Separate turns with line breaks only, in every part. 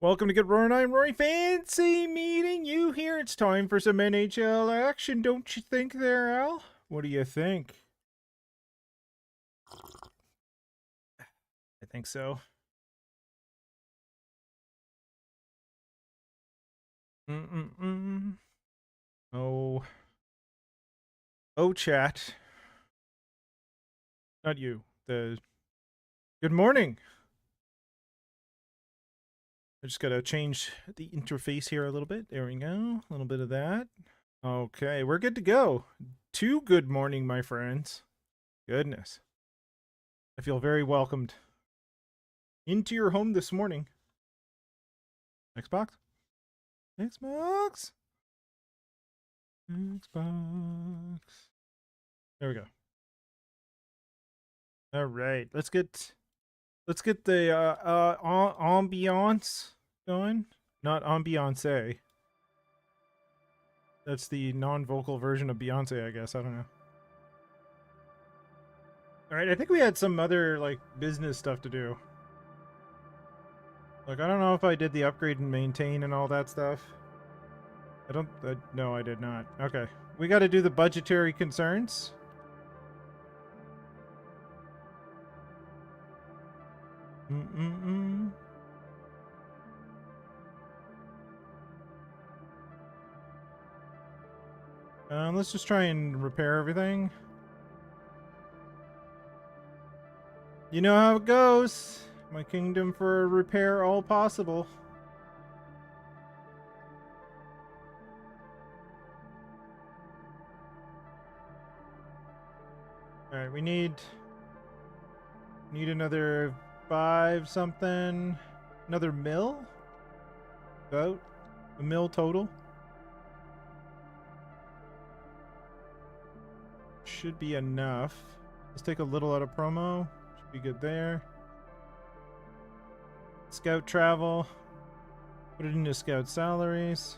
Welcome to Get Roaring. I'm Rory. Fancy meeting you here. It's time for some NHL action, don't you think there, Al? What do you think? I think so. Oh. Oh, chat. Not you. Good morning. I just gotta change the interface here a little bit. There we go. A little bit of that. Okay, we're good to go. Good morning, my friends. Goodness. I feel very welcomed into your home this morning. Xbox? Xbox? Xbox. There we go. All right, let's get the ambiance going. Not ambiance. That's the non-vocal version of Beyonce, I guess. I don't know. All right, I think we had some other like business stuff to do. Like, I don't know if I did the upgrade and maintain and all that stuff. No, I did not. Okay. We got to do the budgetary concerns. Let's just try and repair everything. You know how it goes. My kingdom for repair all possible. Alright, we need another 5 something. Another mill? About a mill total. Should be enough. Let's take a little out of promo. Should be good there. Scout travel. Put it into scout salaries.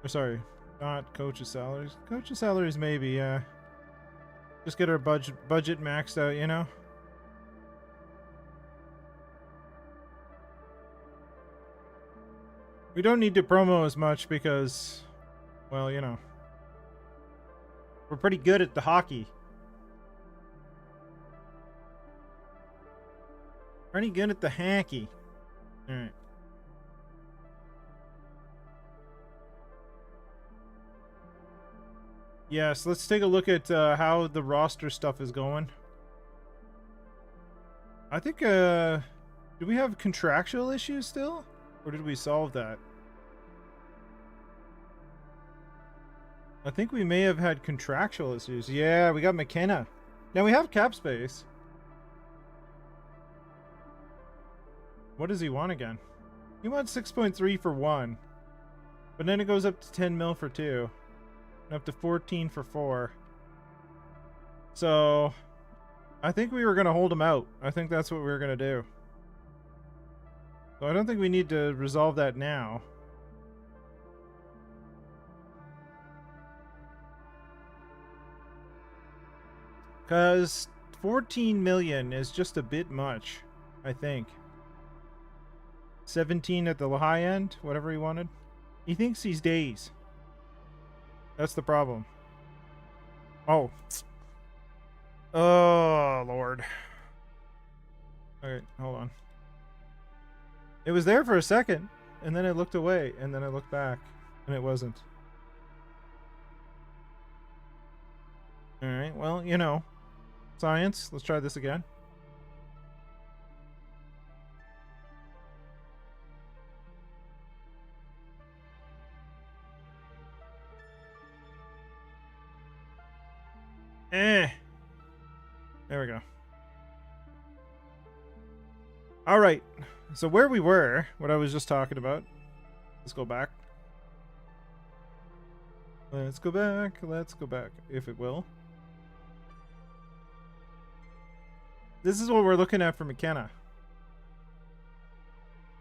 Or sorry, not coach's salaries. Coach's salaries maybe, yeah. Just get our budget maxed out, you know? We don't need to promo as much because, well, you know, we're pretty good at the hockey. Pretty good at the hacky. Alright. Yes, let's take a look at how the roster stuff is going. I think, do we have contractual issues still? Or did we solve that? I think we may have had contractual issues. Yeah, we got McKenna. Now we have cap space. What does he want again? He wants 6.3 for 1. But then it goes up to 10 mil for 2. And up to 14 for 4. So, I think we were going to hold him out. I think that's what we were going to do. So I don't think we need to resolve that now. Because 14 million is just a bit much, I think. 17 at the high end, whatever he wanted. He thinks he's Days. That's the problem. Oh. Oh, Lord. Alright, hold on. It was there for a second, and then it looked away, and then I looked back, and it wasn't. Alright, well, you know. Science. Let's try this again. There we go. All right. So where we were, what I was just talking about. Let's go back. Let's go back. Let's go back, if it will. This is what we're looking at for McKenna.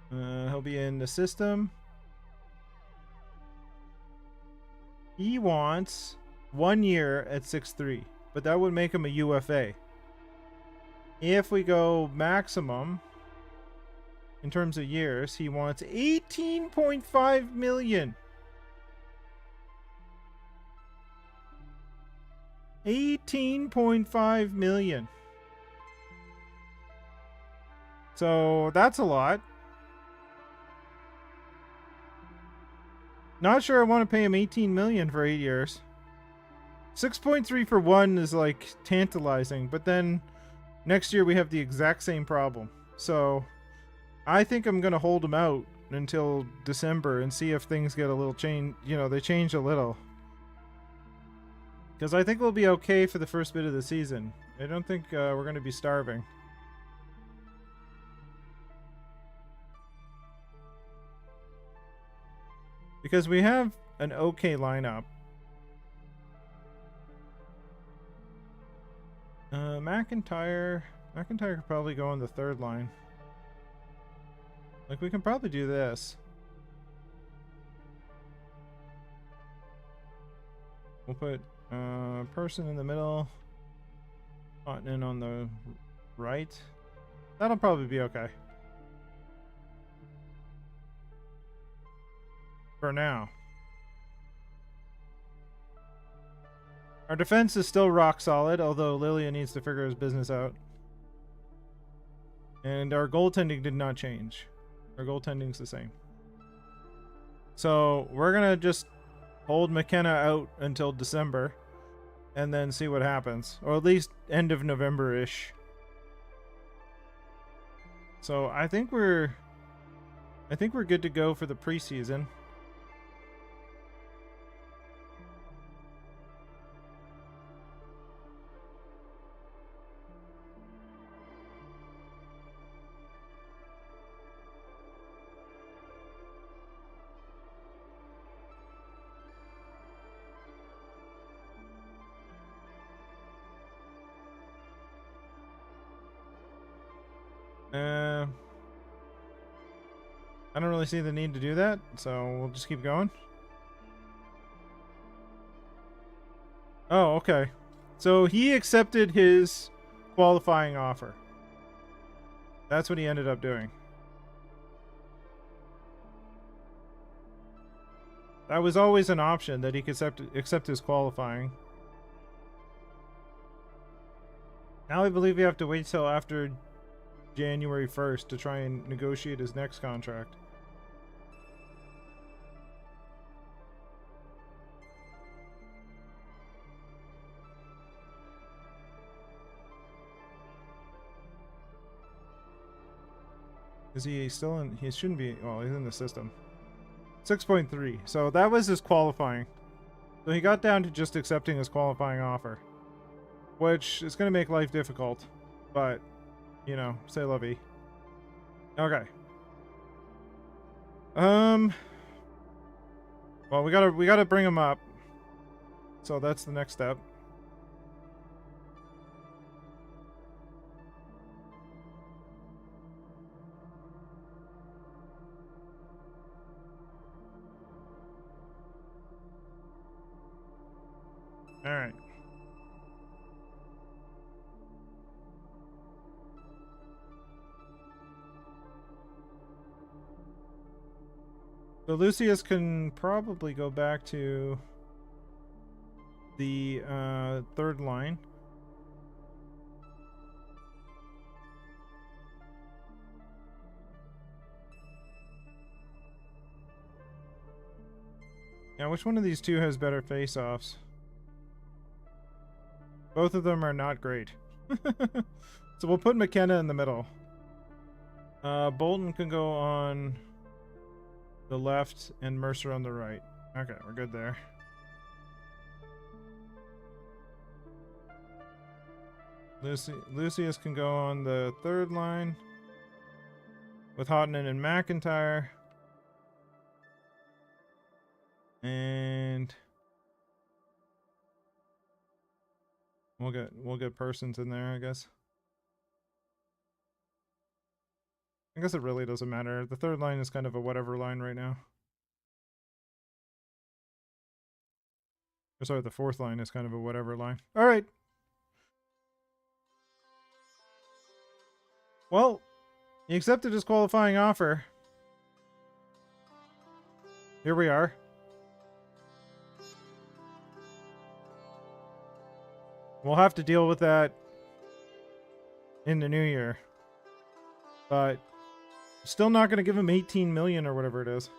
He'll be in the system. He wants 1 year at 6.3, but that would make him a UFA. If we go maximum in terms of years. He wants 18.5 million. 18.5 million. So that's a lot. Not sure I want to pay him 18 million for 8 years. 6.3 for 1 is like tantalizing, but then next year we have the exact same problem. So I think I'm going to hold him out until December and see if things get a little change, you know, they change a little. Because I think we'll be okay for the first bit of the season. I don't think we're going to be starving. Because we have an okay lineup. McIntyre could probably go on the third line. Like, we can probably do this. We'll put person in the middle. Cotton on the right. That'll probably be okay. For now. Our defense is still rock solid, although Lilia needs to figure his business out. And our goaltending did not change. Our goaltending's the same. So we're gonna just hold McKenna out until December and then see what happens. Or at least end of November-ish. So I think we're good to go for the preseason. I don't really see the need to do that, so we'll just keep going. Oh, okay. So he accepted his qualifying offer. That's what he ended up doing. That was always an option, that he could accept his qualifying. Now I believe we have to wait till after January 1st to try and negotiate his next contract. Is he still in? He shouldn't be. Well, he's in the system. 6.3. So that was his qualifying. So he got down to just accepting his qualifying offer, which is going to make life difficult. But, you know, c'est la vie. Okay. Well, we gotta bring him up. So that's the next step. All right. So Lucius can probably go back to the third line. Now, which one of these two has better face-offs? Both of them are not great. So we'll put McKenna in the middle. Bolton can go on the left and Mercer on the right. Okay, we're good there. Lucius can go on the third line with Hotton and McIntyre. And we'll get Persons in there, I guess. I guess it really doesn't matter. The third line is kind of a whatever line right now. Or sorry, the fourth line is kind of a whatever line. All right. Well, He accepted his qualifying offer. Here we are. We'll have to deal with that in the new year. But still not going to give him 18 million or whatever it is.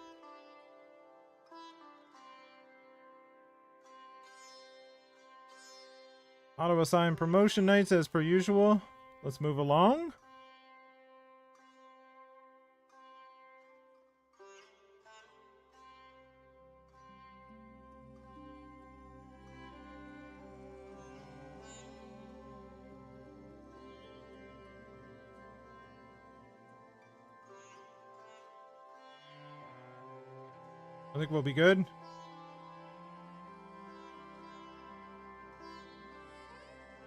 Auto assign promotion nights as per usual. Let's move along. I think we'll be good.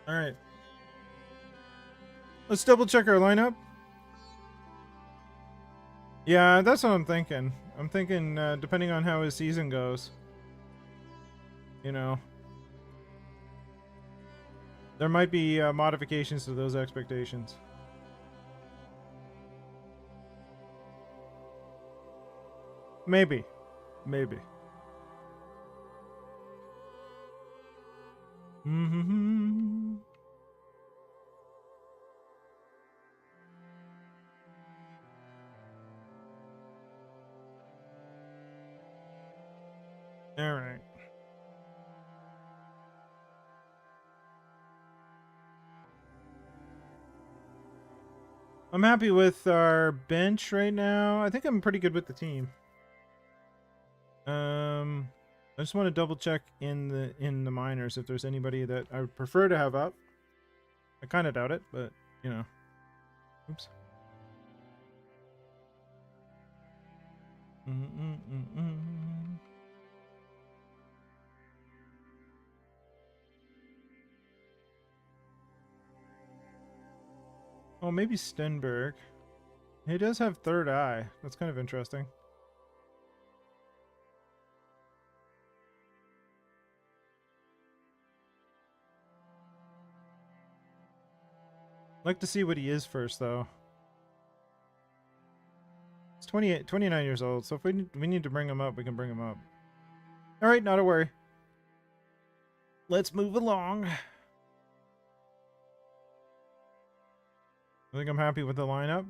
All right. Let's double check our lineup. Yeah, that's what I'm thinking. I'm thinking depending on how his season goes, you know, there might be modifications to those expectations. Maybe. Maybe. Mm-hmm. All right. I'm happy with our bench right now. I think I'm pretty good with the team. I just want to double check in the minors if there's anybody that I would prefer to have up. I kind of doubt it, but you know. Oops. Oh, maybe Stenberg. He does have third eye. That's kind of interesting. I'd like to see what he is first, though. He's 29 years old, so if we need to bring him up, we can bring him up. All right, not a worry. Let's move along. I think I'm happy with the lineup.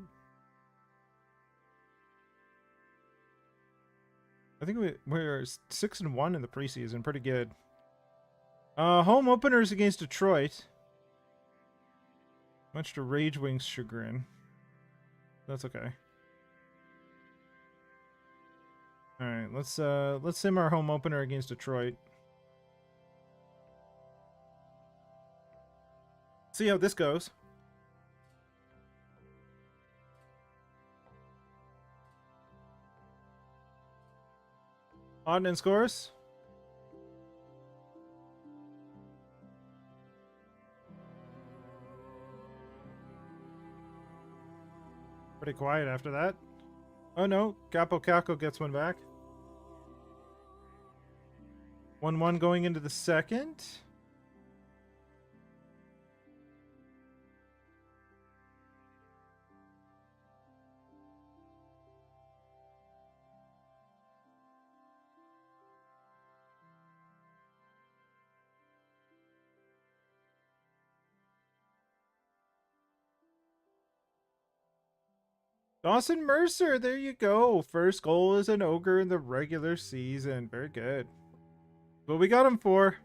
I think we're 6-1 in the preseason, pretty good. Home openers against Detroit. Much to Rage Wing's chagrin. That's okay. All right, let's sim our home opener against Detroit. See how this goes. Odd and scores. Pretty quiet after that. Oh no, Capo Caco gets one back. 1-1 going into the second. Dawson Mercer, there you go. First goal as an Ogre in the regular season. Very good. What we got him for.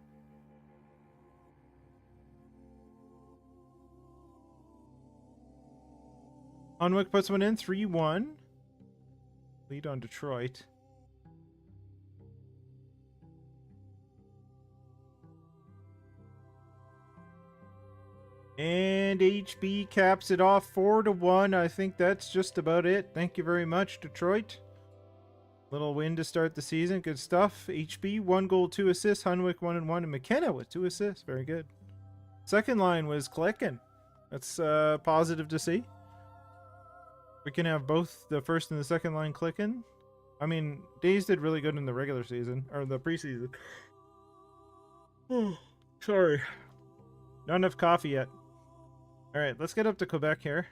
Unwick puts one in, 3-1. Lead on Detroit. And HB caps it off 4-1. I think that's just about it. Thank you very much, Detroit. Little win to start the season. Good stuff. HB, 1 goal, 2 assists. Hunwick, 1-1. And McKenna with 2 assists. Very good. Second line was clicking. That's positive to see. We can have both the first and the second line clicking. I mean, Days did really good in the regular season. Or the preseason. Oh, sorry. Not enough coffee yet. Alright, let's get up to Quebec here.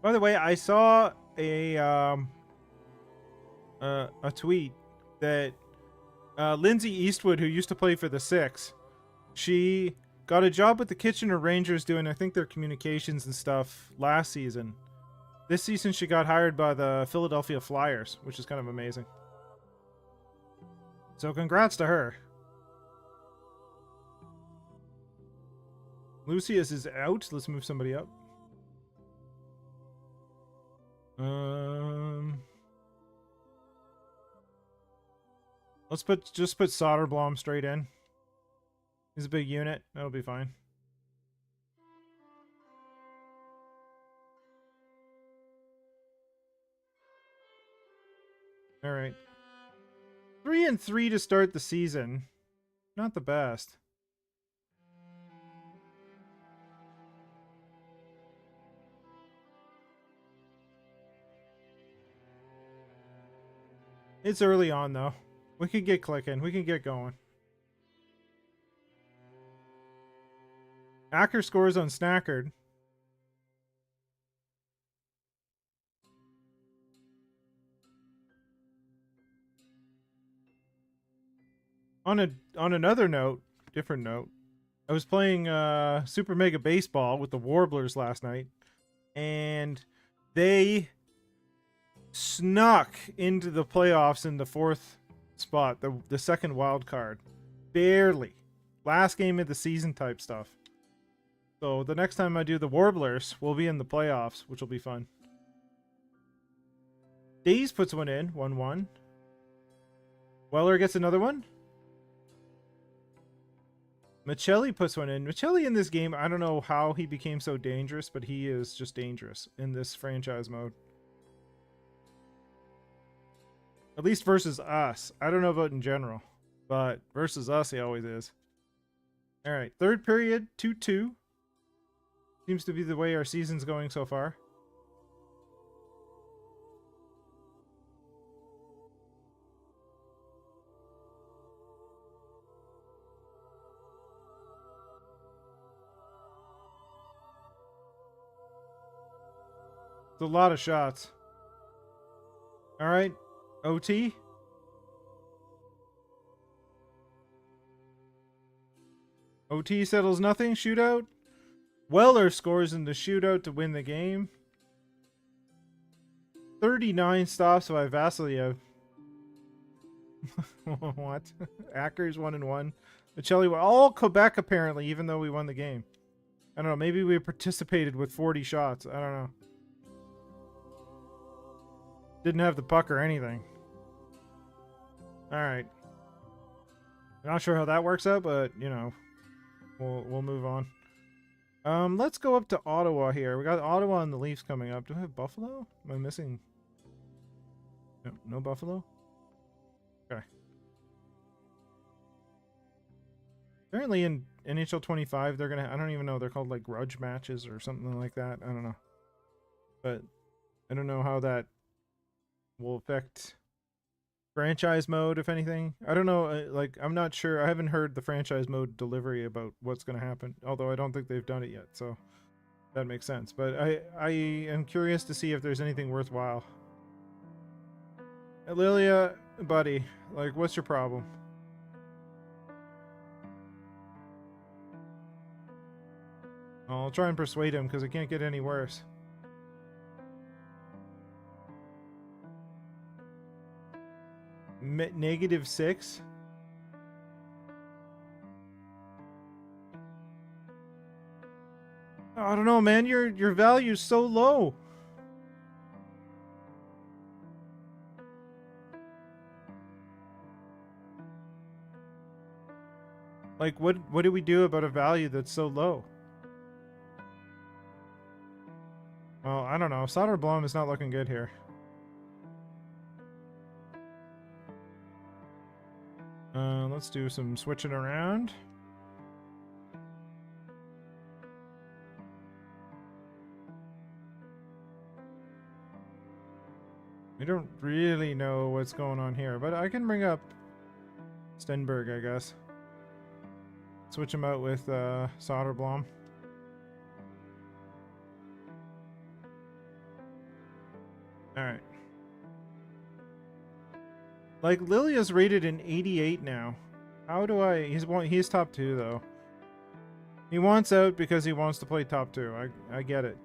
By the way, I saw a tweet that Lindsay Eastwood, who used to play for the Six, she got a job with the Kitchener Rangers doing, I think, their communications and stuff last season. This season, she got hired by the Philadelphia Flyers, which is kind of amazing. So congrats to her. Lucius is out. Let's move somebody up. Let's just put Soderblom straight in. He's a big unit. That'll be fine. All right. 3-3 to start the season. Not the best. It's early on, though. We can get clicking. We can get going. Acker scores on Snackard. On another note, different note, I was playing Super Mega Baseball with the Warblers last night, and they snuck into the playoffs in the 4th spot, the second wild card. Barely. Last game of the season type stuff. So the next time I do the Warblers, we'll be in the playoffs, which will be fun. Days puts one in, 1-1. Weller gets another one. Michelli puts one in. Michelli in this game, I don't know how he became so dangerous, but he is just dangerous in this franchise mode. At least versus us. I don't know about in general, but versus us, he always is. All right, third period, 2-2. Seems to be the way our season's going so far. It's a lot of shots. All right, OT. OT settles nothing. Shootout. Weller scores in the shootout to win the game. 39 stops by Vasiliev. What? Acker's 1-1. Michelli, all Quebec apparently, even though we won the game. I don't know. Maybe we participated with 40 shots. I don't know. Didn't have the puck or anything. Alright. Not sure how that works out, but, you know, we'll move on. Let's go up to Ottawa here. We got Ottawa and the Leafs coming up. Do I have Buffalo? Am I missing? No Buffalo? Okay. Apparently in NHL 25, they're gonna, I don't even know, they're called like grudge matches or something like that. I don't know. But I don't know how that will affect franchise mode, if anything. I don't know, like, I'm not sure. I haven't heard the franchise mode delivery about what's going to happen, although I don't think they've done it yet, so that makes sense. But I am curious to see if there's anything worthwhile. Lilia, buddy, like, what's your problem? I'll try and persuade him, because it can't get any worse. -6. I don't know, man. Your value's so low. Like, what do we do about a value that's so low? Well, I don't know. Soderblom is not looking good here. Let's do some switching around. I don't really know what's going on here, but I can bring up Stenberg, I guess. Switch him out with Soderblom. Alright. Like, Lilia's rated an 88 now. How do I... He's top 2, though. He wants out because he wants to play top 2. I get it.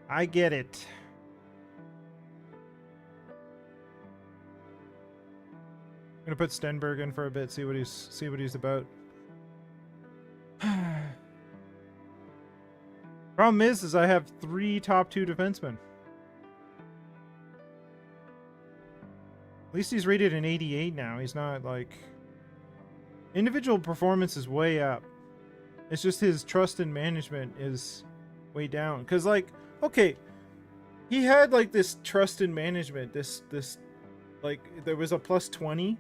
I get it. I'm gonna put Stenberg in for a bit, see what he's about. Problem is I have 3 top 2 defensemen. At least he's rated an 88 now. He's not like... Individual performance is way up. It's just his trust in management is way down. Because, like, okay, he had, like, this trust in management. This like, there was a plus 20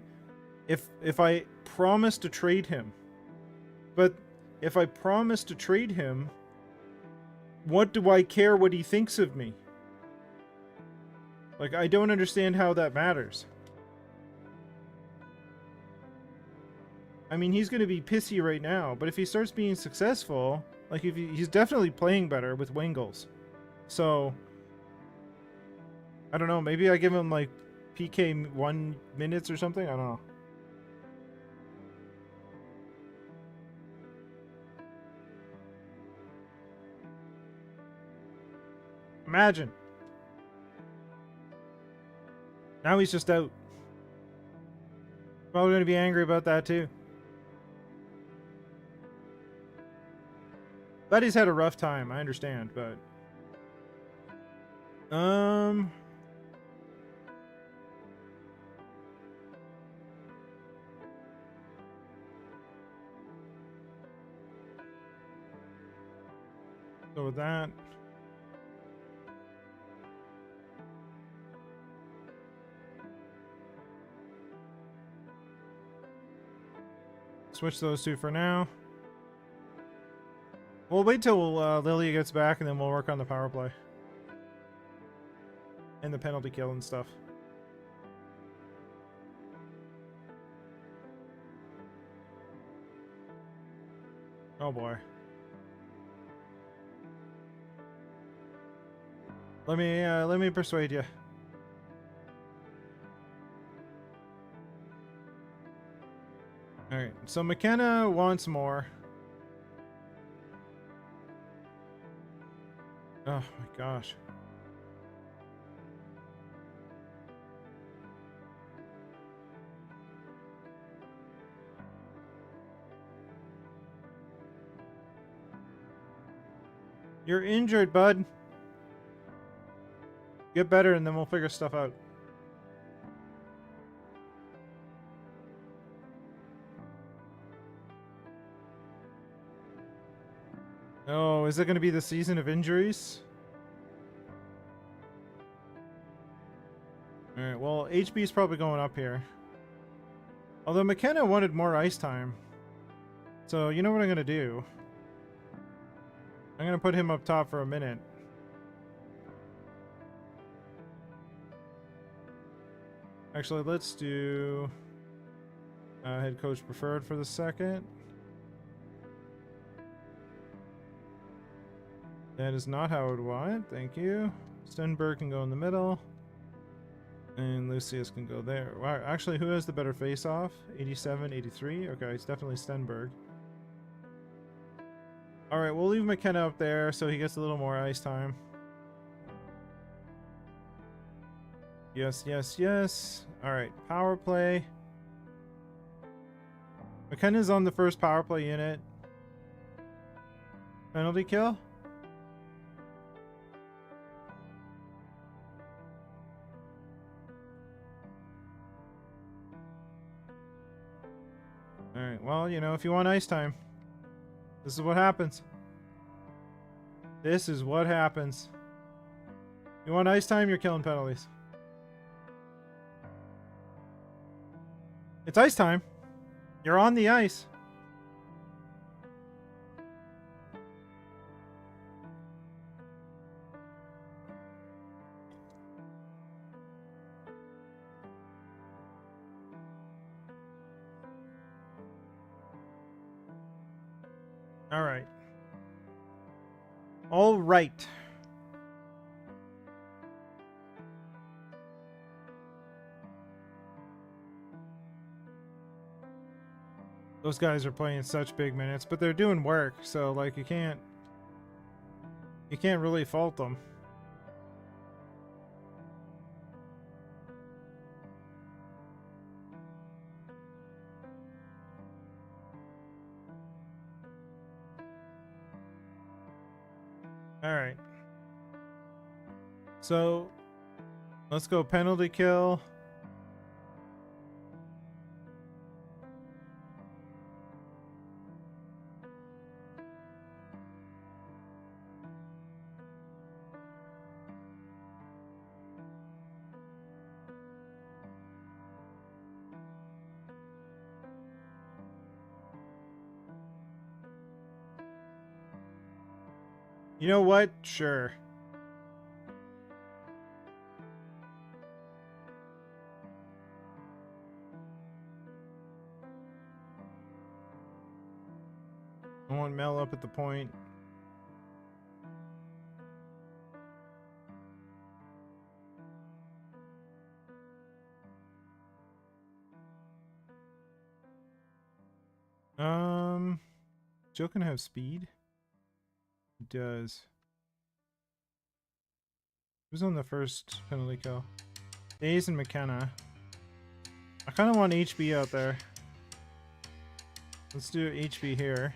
if I promised to trade him. But if I promise to trade him, what do I care what he thinks of me? Like, I don't understand how that matters. I mean, he's going to be pissy right now, but if he starts being successful, like, he's definitely playing better with Wingles. So, I don't know, maybe I give him, like, PK 1 minutes or something? I don't know. Imagine. Now he's just out. Probably going to be angry about that, too. But he's had a rough time, I understand, but... So with that... Switch those 2 for now. We'll wait till Lilia gets back and then we'll work on the power play. And the penalty kill and stuff. Oh boy. Let me persuade you. Alright, so McKenna wants more. Oh my gosh. You're injured, bud. Get better and then we'll figure stuff out. Oh, is it going to be the season of injuries? Alright, well, HB's probably going up here. Although McKenna wanted more ice time. So, you know what I'm going to do? I'm going to put him up top for a minute. Actually, let's do head coach preferred for the second. That is not how I would want it. Thank you. Stenberg can go in the middle. And Lucius can go there. Wow, actually, who has the better face-off? 87, 83? Okay, it's definitely Stenberg. Alright, we'll leave McKenna up there so he gets a little more ice time. Yes, yes, yes. Alright, power play. McKenna's on the first power play unit. Penalty kill? Alright, well, you know, if you want ice time, this is what happens. This is what happens. You want ice time, you're killing penalties. It's ice time. You're on the ice. All right. All right. Those guys are playing such big minutes, but they're doing work, so like you can't really fault them. All right. So let's go penalty kill. You know what? Sure. I want Mel up at the point. Joe can have speed. He does. Who's on the first penalty kill? Days and McKenna. I kind of want HB out there. Let's do HB here.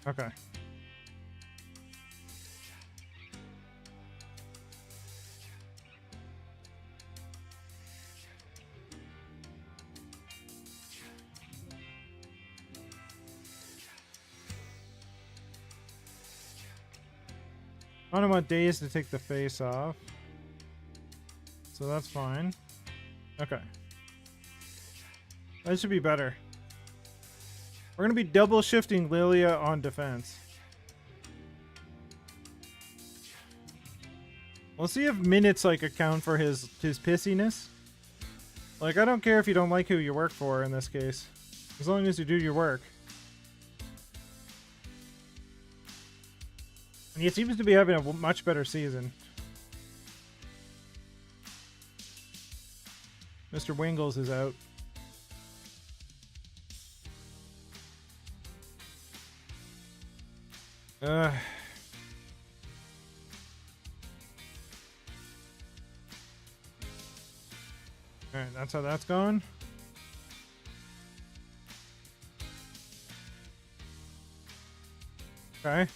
Okay. I don't want Days to take the face off. So that's fine. Okay. That should be better. We're going to be double shifting Lilia on defense. We'll see if minutes like account for his pissiness. Like, I don't care if you don't like who you work for in this case. As long as you do your work. And he seems to be having a much better season. Mr. Wingles is out. Alright, that's how that's going. Okay.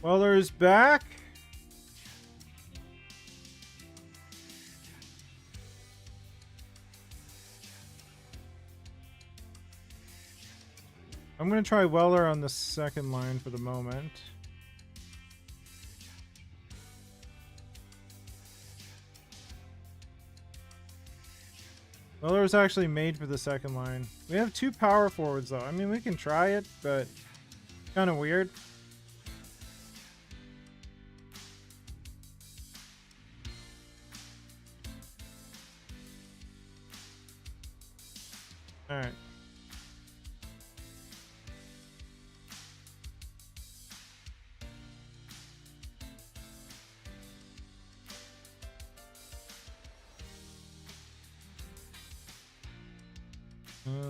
Weller's back. I'm going to try Weller on the second line for the moment. Weller's actually made for the second line. We have two power forwards though. I mean, we can try it, but kind of weird. Alright.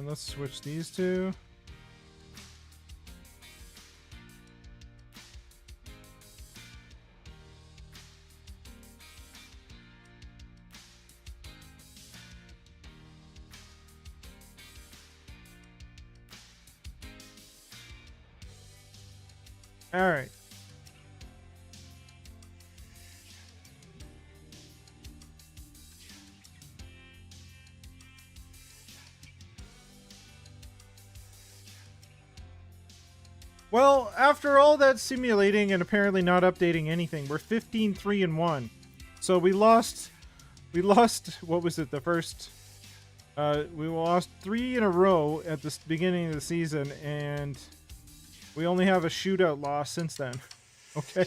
Let's switch these two. All right. Well, after all that simulating and apparently not updating anything, we're 15-3-1. So we lost, what was it, the first, we lost 3 in a row at the beginning of the season, and we only have a shootout loss since then. Okay.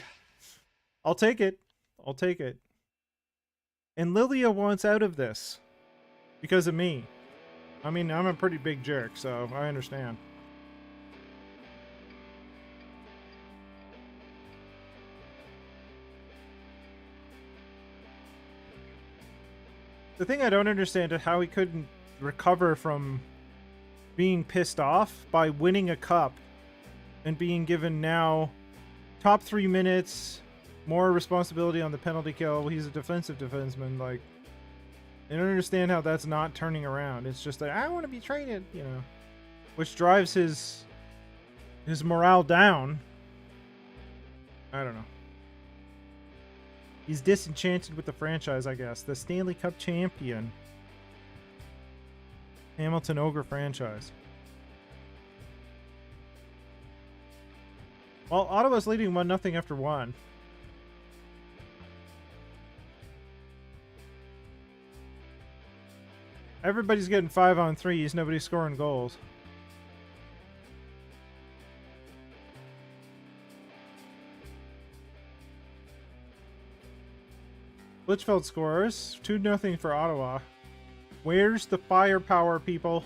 I'll take it. I'll take it. And Lilia wants out of this. Because of me. I mean, I'm a pretty big jerk, so I understand. The thing I don't understand is how he couldn't recover from being pissed off by winning a cup and being given now top 3 minutes, more responsibility on the penalty kill. He's a defensive defenseman. Like, I don't understand how that's not turning around. It's just like, I want to be traded, you know, which drives his morale down. I don't know. He's disenchanted with the franchise, I guess. The Stanley Cup champion. Hamilton Ogre franchise. Well, Ottawa's leading 1-0 after 1. Everybody's getting 5-on-3s. Nobody's scoring goals. Litchfield scores. 2-0 for Ottawa. Where's the firepower, people?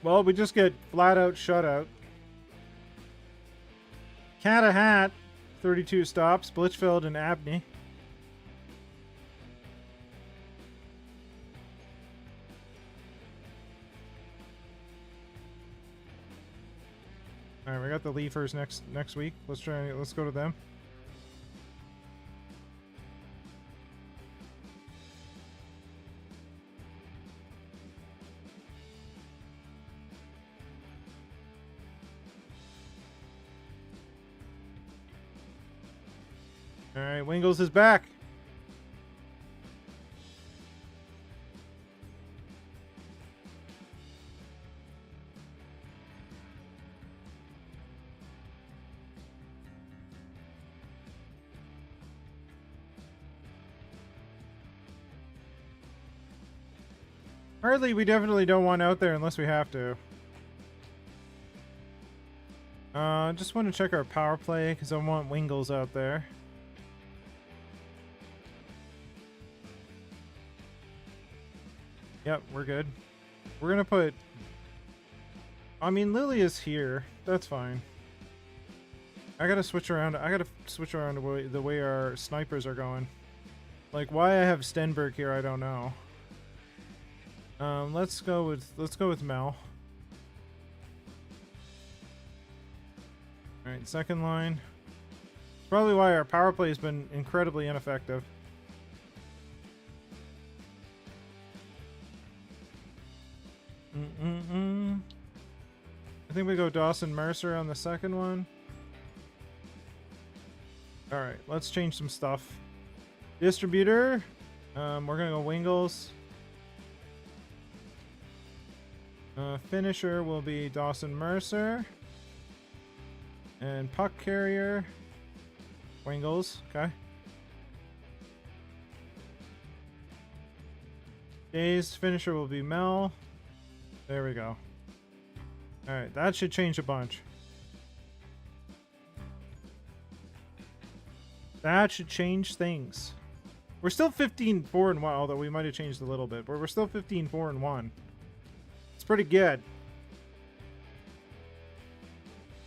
Well, we just get flat-out shutout. Cat a hat. 32 stops. Blitchfield and Abney. All right, we got the Leafers next week. Let's go to them. All right, Wingles is back. Hardly, we definitely don't want out there unless we have to. Just want to check our power play because I want Wingles out there. Yep, we're good. We're gonna put... I mean, Lily is here. That's fine. I gotta switch around the way our snipers are going. Like, why I have Stenberg here, I don't know. Let's go with Mel. Alright, second line. It's probably why our power play has been incredibly ineffective. I think we go Dawson Mercer on the second one. Alright, let's change some stuff. Distributor. We're gonna go Wingles. Finisher will be Dawson Mercer. And puck carrier. Wingles, okay. Days finisher will be Mel. There we go. Alright, that should change a bunch. That should change things. We're still 15-4-1, although we might have changed a little bit, but we're still 15-4-1. It's pretty good.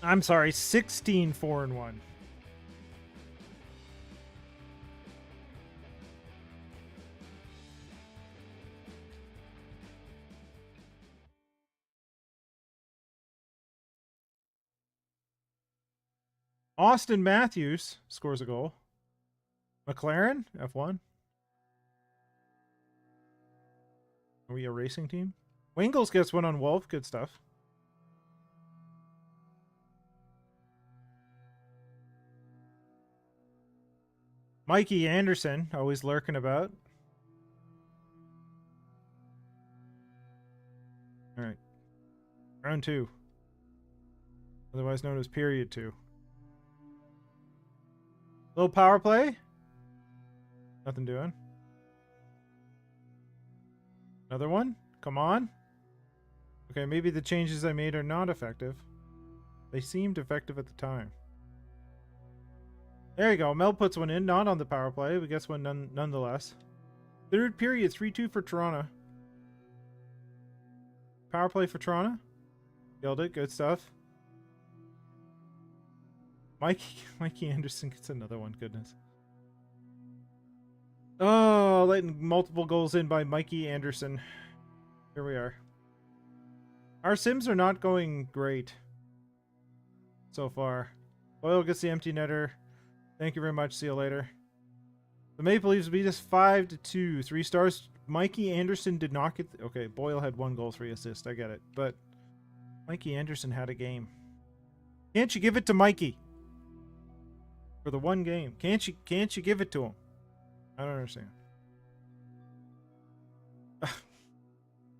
I'm sorry, 16-4-1. Austin Matthews scores a goal. McLaren, F1. Are we a racing team? Wingles gets one on Wolf. Good stuff. Mikey Anderson, always lurking about. All right. Round 2. Otherwise known as period 2. Little power play. Nothing doing. Another one? Come on. Okay, maybe the changes I made are not effective. They seemed effective at the time. There you go. Mel puts one in, not on the power play. We guess one nonetheless. Third period, 3-2 for Toronto. Power play for Toronto. Killed it. Good stuff. Mikey Anderson gets another one. Goodness. Oh, letting multiple goals in by Mikey Anderson. Here we are. Our Sims are not going great so far. Boyle gets the empty netter. Thank you very much. See you later. The Maple Leafs beat us 5-2. 3 stars. Mikey Anderson did not get... Okay, Boyle had 1 goal, 3 assists. I get it. But Mikey Anderson had a game. Can't you give it to Mikey? For the one game. Can't you give it to him? I don't understand.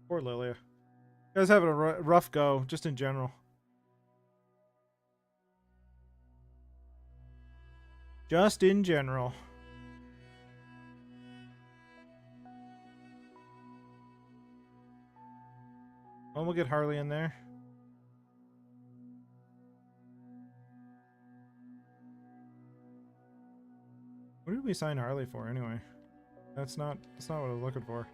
Poor Lilia. You guys having a rough go, just in general. Just in general. Oh, we'll get Harley in there. What did we sign Harley for anyway? That's not what I was looking for.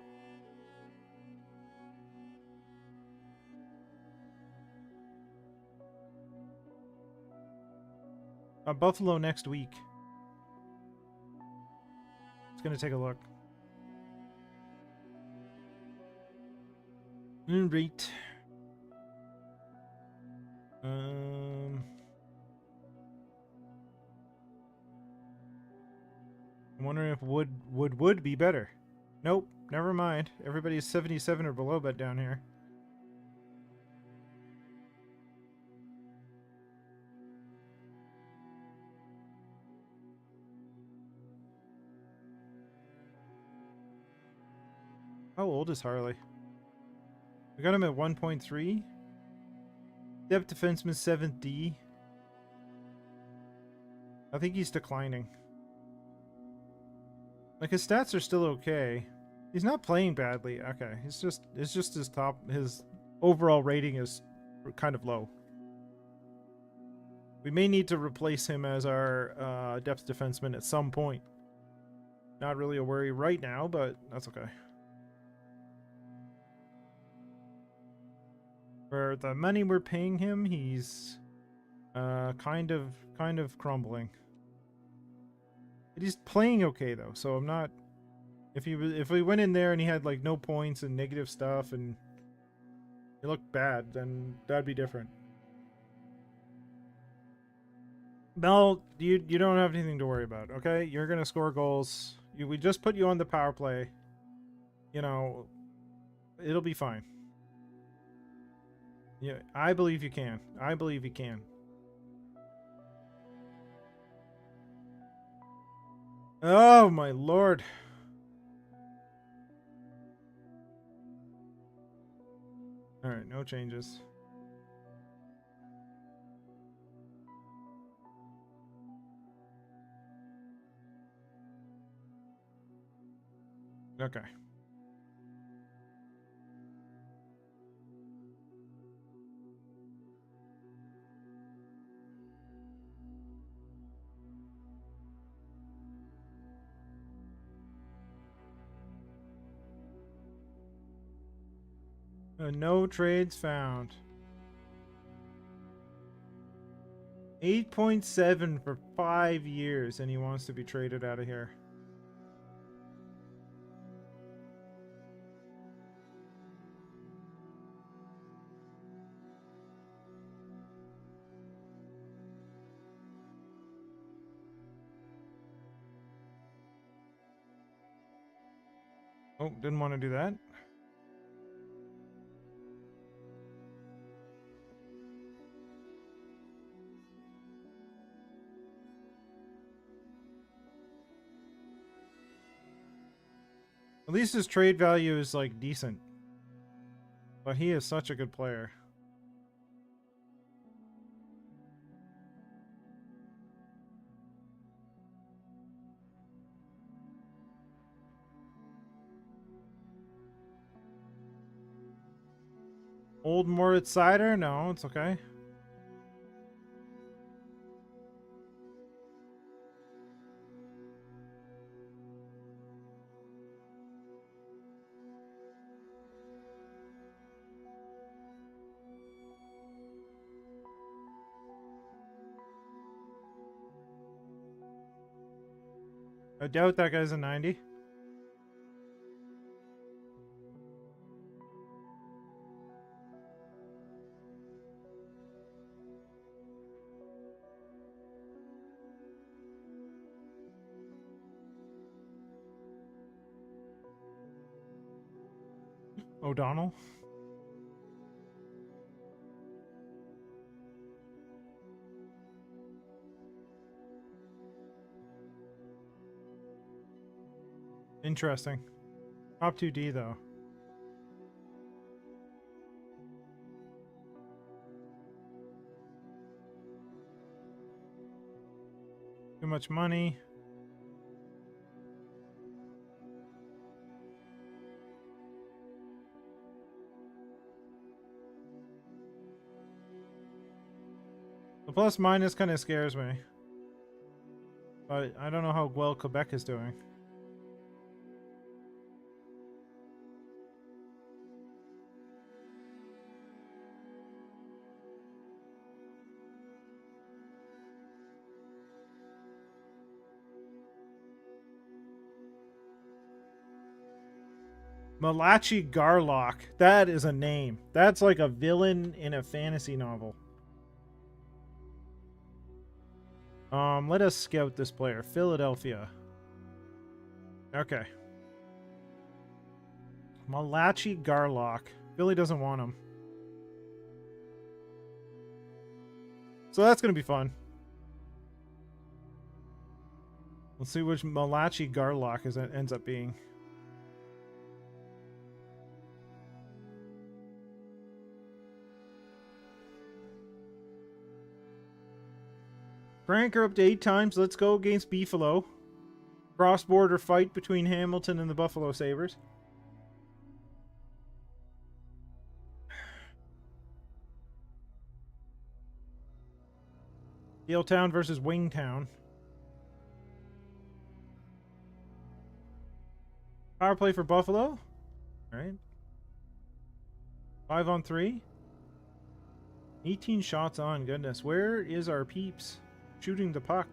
Buffalo next week. It's gonna take a look. Right. I'm wondering if would be better. Nope, never mind. Everybody's 77 or below bet down here. How old is Harley? We got him at 1.3. Depth defenseman 7th D. I think he's declining. Like, his stats are still okay. He's not playing badly. Okay, it's just his overall rating is kind of low. We may need to replace him as our depth defenseman at some point. Not really a worry right now, but that's okay. For the money we're paying him, he's kind of crumbling. But he's playing okay though, so I'm not. If we went in there and he had like no points and negative stuff and he looked bad, then that'd be different. Mel, you don't have anything to worry about, okay? You're gonna score goals. We just put you on the power play. You know, it'll be fine. Yeah, I believe you can. I believe you can. Oh my lord. Alright, no changes. Okay. No trades found. 8.7 for 5 years, and he wants to be traded out of here. Oh, didn't want to do that. At least his trade value is like decent. But he is such a good player. Old Moritz cider? No, it's okay. I doubt that guy's a 90. O'Donnell. Interesting. Top 2D though. Too much money. The plus minus kind of scares me. But I don't know how well Quebec is doing. Malachi Garlock. That is a name. That's like a villain in a fantasy novel. Let us scout this player. Philadelphia. Okay. Malachi Garlock. Philly doesn't want him. So that's going to be fun. Let's see which Malachi Garlock ends up being. Frank are up to 8 times. Let's go against Beefalo. Cross-border fight between Hamilton and the Buffalo Sabres. Yaletown versus Wingtown. Power play for Buffalo. All right. 5-on-3. 18 shots on. Goodness. Where is our peeps shooting the puck?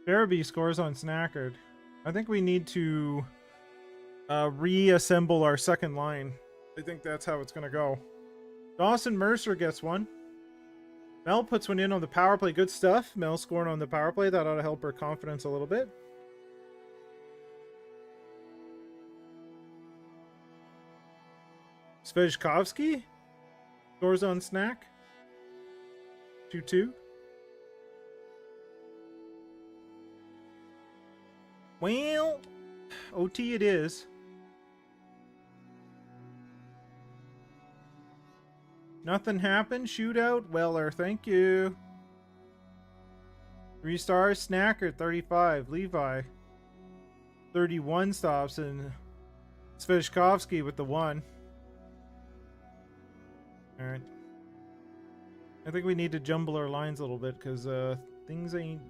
Barabee scores on Snackard. I think we need to reassemble our second line. I think that's how it's going to go. Dawson Mercer gets one. Mel puts one in on the power play. Good stuff. Mel scoring on the power play. That ought to help her confidence a little bit. Svejkovsky scores on Snack. 2-2. Well, OT it is. Nothing happened. Shootout. Weller, thank you. 3 stars. Snacker, 35. Levi, 31 stops. And Svejkovsky with the 1. Alright. I think we need to jumble our lines a little bit because things ain't...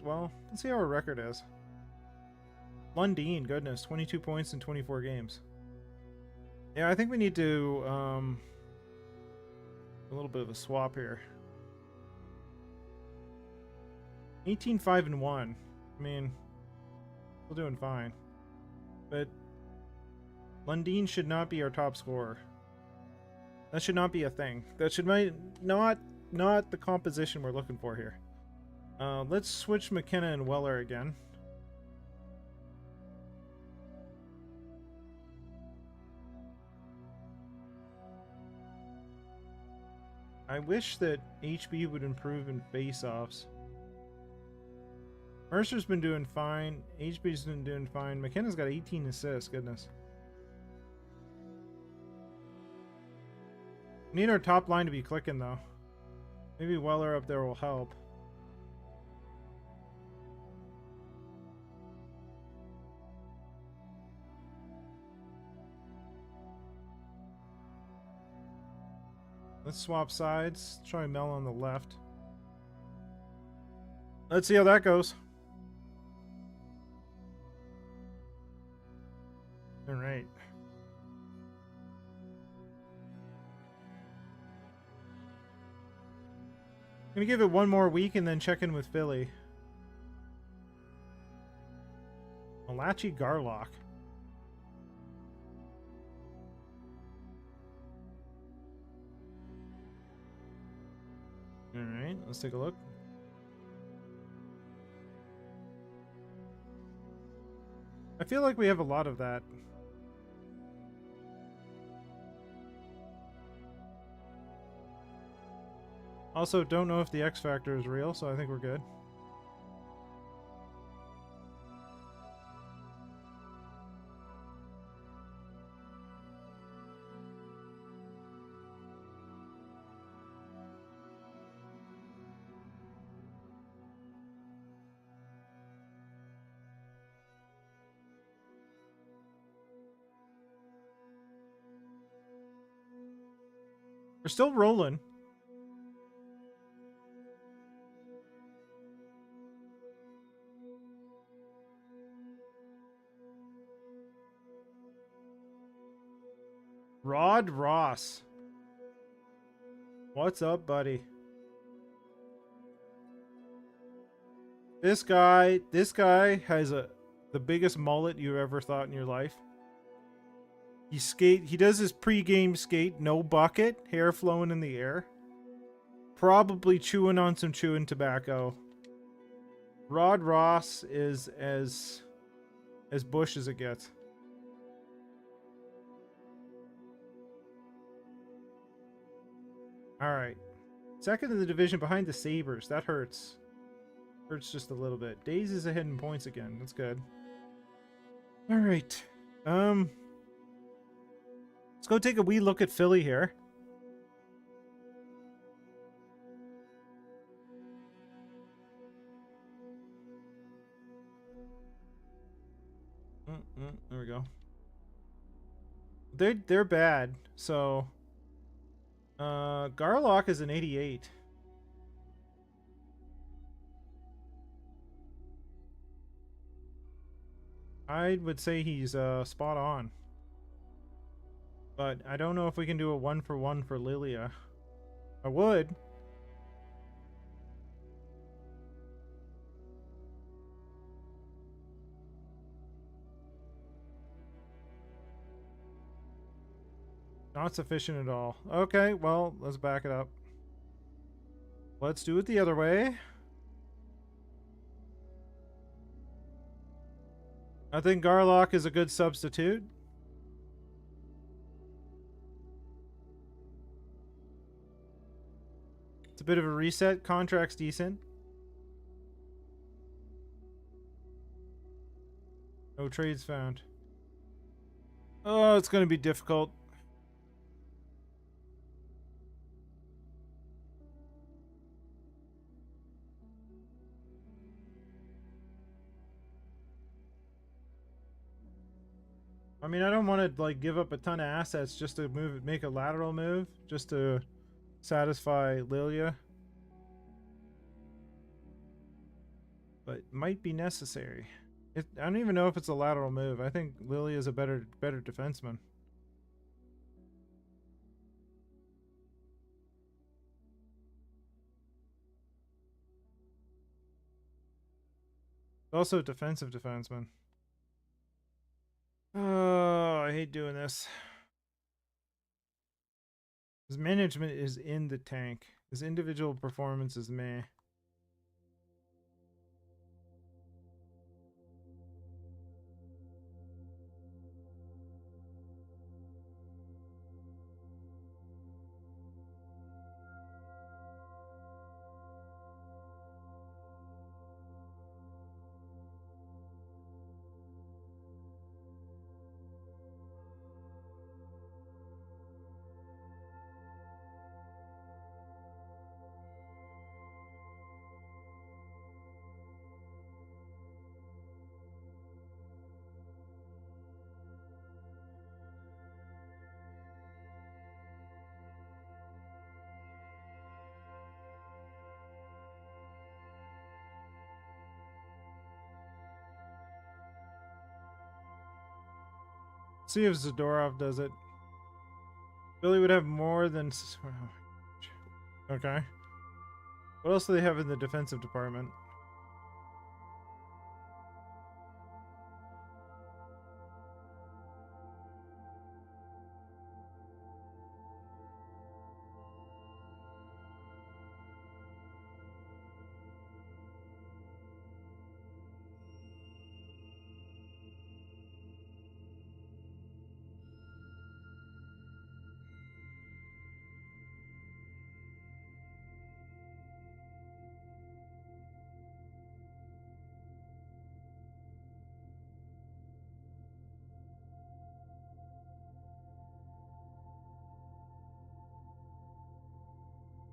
Well, let's see how our record is. Lundeen, goodness. 22 points in 24 games. Yeah, I think we need to... a little bit of a swap here. 18-5-1. I mean, still doing fine. But Lundeen should not be our top scorer. That should not be a thing. That should not the composition we're looking for here. Let's switch McKenna and Weller again. I wish that HB would improve in face-offs. Mercer's been doing fine. HB's been doing fine. McKenna's got 18 assists. Goodness. Need our top line to be clicking, though. Maybe Weller up there will help. Let's swap sides. Try Mel on the left. Let's see how that goes. All right. Gonna give it one more week and then check in with Philly. Malachi Garlock. All right, let's take a look. I feel like we have a lot of that. Also, don't know if the X Factor is real, so I think we're good. We're still rolling. Rod Ross. What's up, buddy? This guy has the biggest mullet you ever thought in your life. He does his pre-game skate, no bucket, hair flowing in the air. Probably chewing on some chewing tobacco. Rod Ross is as bush as it gets. Alright. Second in the division behind the Sabres. That hurts. Hurts just a little bit. Days is ahead in points again. That's good. Alright. Let's go take a wee look at Philly here. There we go. They're bad. So Garlock is an 88. I would say he's spot on. But I don't know if we can do a 1-for-1 for Lilia. I would. Not sufficient at all. Okay, well, let's back it up. Let's do it the other way. I think Garlock is a good substitute. It's a bit of a reset. Contract's decent. No trades found. Oh, it's going to be difficult. I mean, I don't want to like give up a ton of assets just to make a lateral move, just to satisfy Lilia. But might be necessary. I don't even know if it's a lateral move. I think Lilia is a better defenseman. Also a defensive defenseman. Oh, I hate doing this. His management is in the tank. His individual performance is meh. see if Zadorov does it. Billy would have more than... Okay. What else do they have in the defensive department?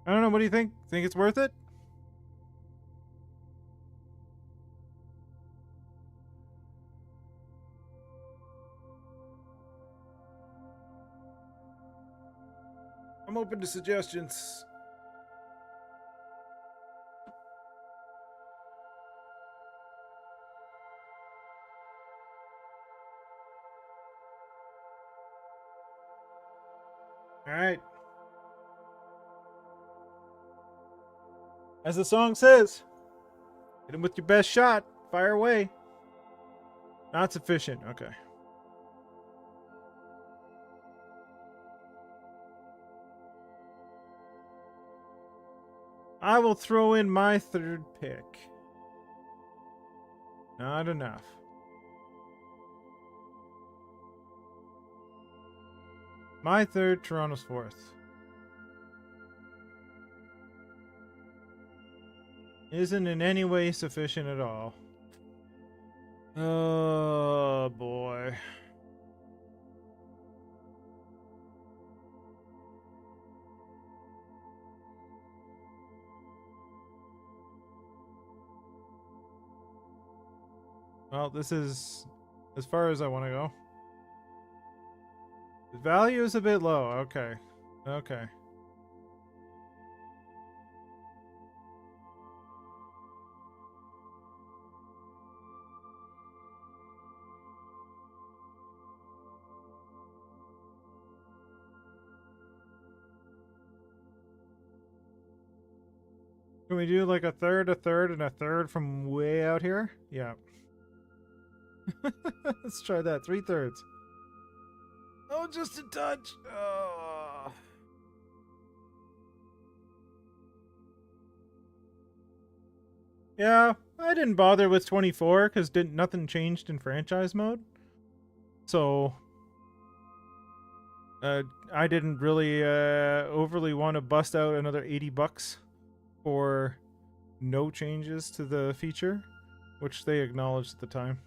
I don't know. What do you think? Think it's worth it? I'm open to suggestions. All right. As the song says, hit him with your best shot. Fire away. Not sufficient. Okay. I will throw in my third pick. Not enough. My third, Toronto's fourth. Isn't in any way sufficient at all. Oh boy. Well, this is as far as I want to go. The value is a bit low. Okay. Okay. Can we do like a third, and a third from way out here? Yeah. Let's try that. 3/3. Oh, just a touch. Oh. Yeah, I didn't bother with 24 because nothing changed in franchise mode. So I didn't really overly want to bust out another $80 for no changes to the feature, which they acknowledged at the time.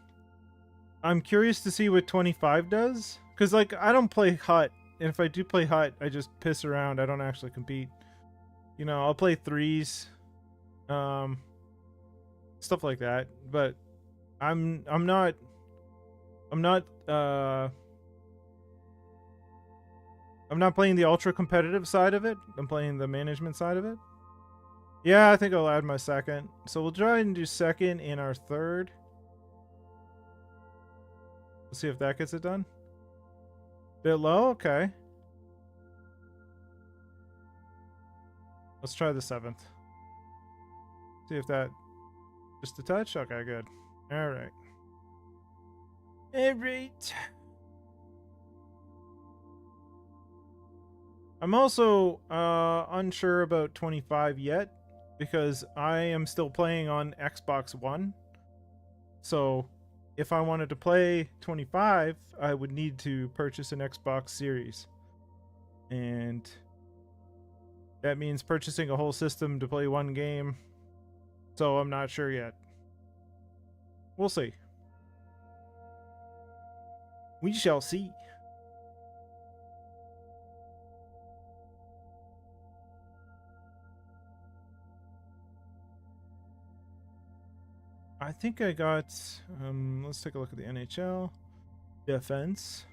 I'm curious to see what 25 does, because like I don't play hut, and if I do play hut, I just piss around. I don't actually compete. You know, I'll play threes, stuff like that. But I'm not playing the ultra competitive side of it. I'm playing the management side of it. Yeah, I think I'll add my second. So we'll try and do second in our third. Let's see if that gets it done. Bit low? Okay. Let's try the seventh. See if that... Just a touch? Okay, good. Alright. Alright. I'm also unsure about 25 yet, because I am still playing on Xbox One. So if I wanted to play 25, I would need to purchase an Xbox Series. And that means purchasing a whole system to play one game. So I'm not sure yet. We'll see. We shall see. I think I got, let's take a look at the NHL. Defense.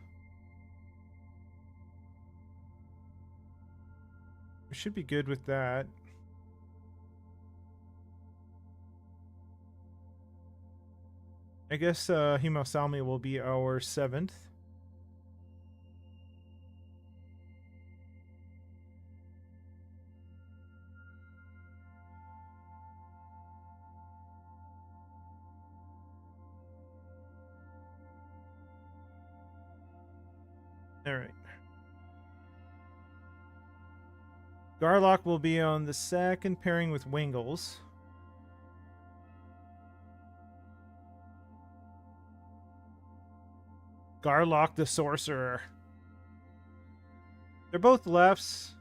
We should be good with that. I guess Himo Salmi will be our seventh. All right. Garlock will be on the second pairing with Wingles. Garlock the Sorcerer. They're both lefts.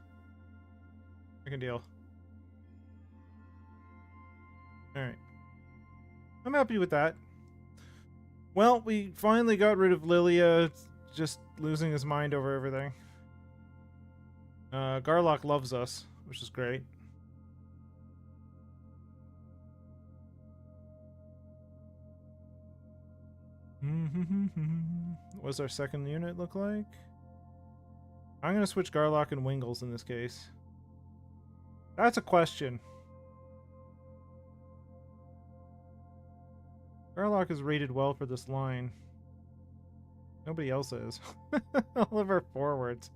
I can deal. Alright. I'm happy with that. Well, we finally got rid of Lilia just losing his mind over everything. Garlock loves us, which is great. What does our second unit look like? I'm going to switch Garlock and Wingles in this case. That's a question. Garlock is rated well for this line. Nobody else is. All of our forwards.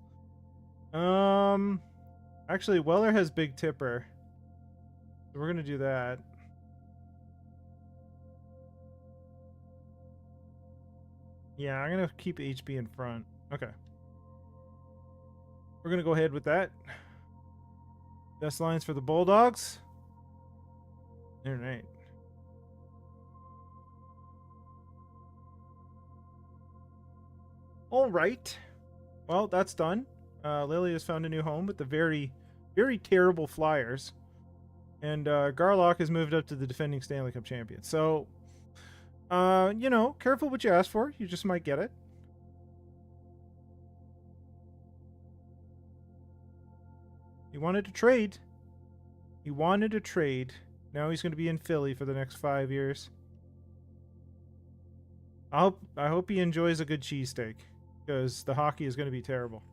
Actually, Weller has Big Tipper. So we're going to do that. Yeah, I'm going to keep HB in front. Okay. We're going to go ahead with that. Best lines for the Bulldogs. All right. All right. Well, that's done. Lily has found a new home with the very, very terrible Flyers. And Garlock has moved up to the defending Stanley Cup champion. So, you know, careful what you ask for. You just might get it. He wanted to trade. He wanted to trade. Now he's going to be in Philly for the next 5 years. I hope he enjoys a good cheesesteak, because the hockey is going to be terrible.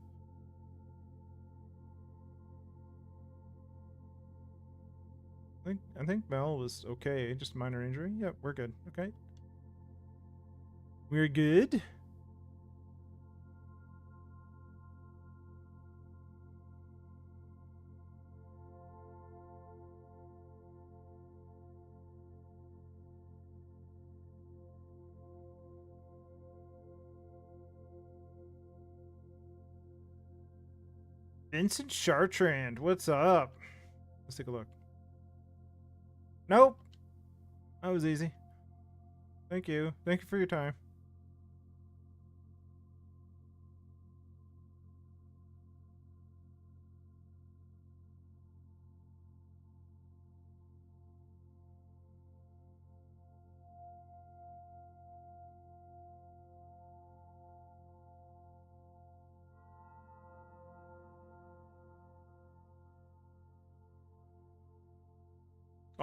I think Mel was okay. Just a minor injury. Yep, we're good. Okay. We're good. Vincent Chartrand, what's up? Let's take a look. Nope. That was easy. Thank you. Thank you for your time.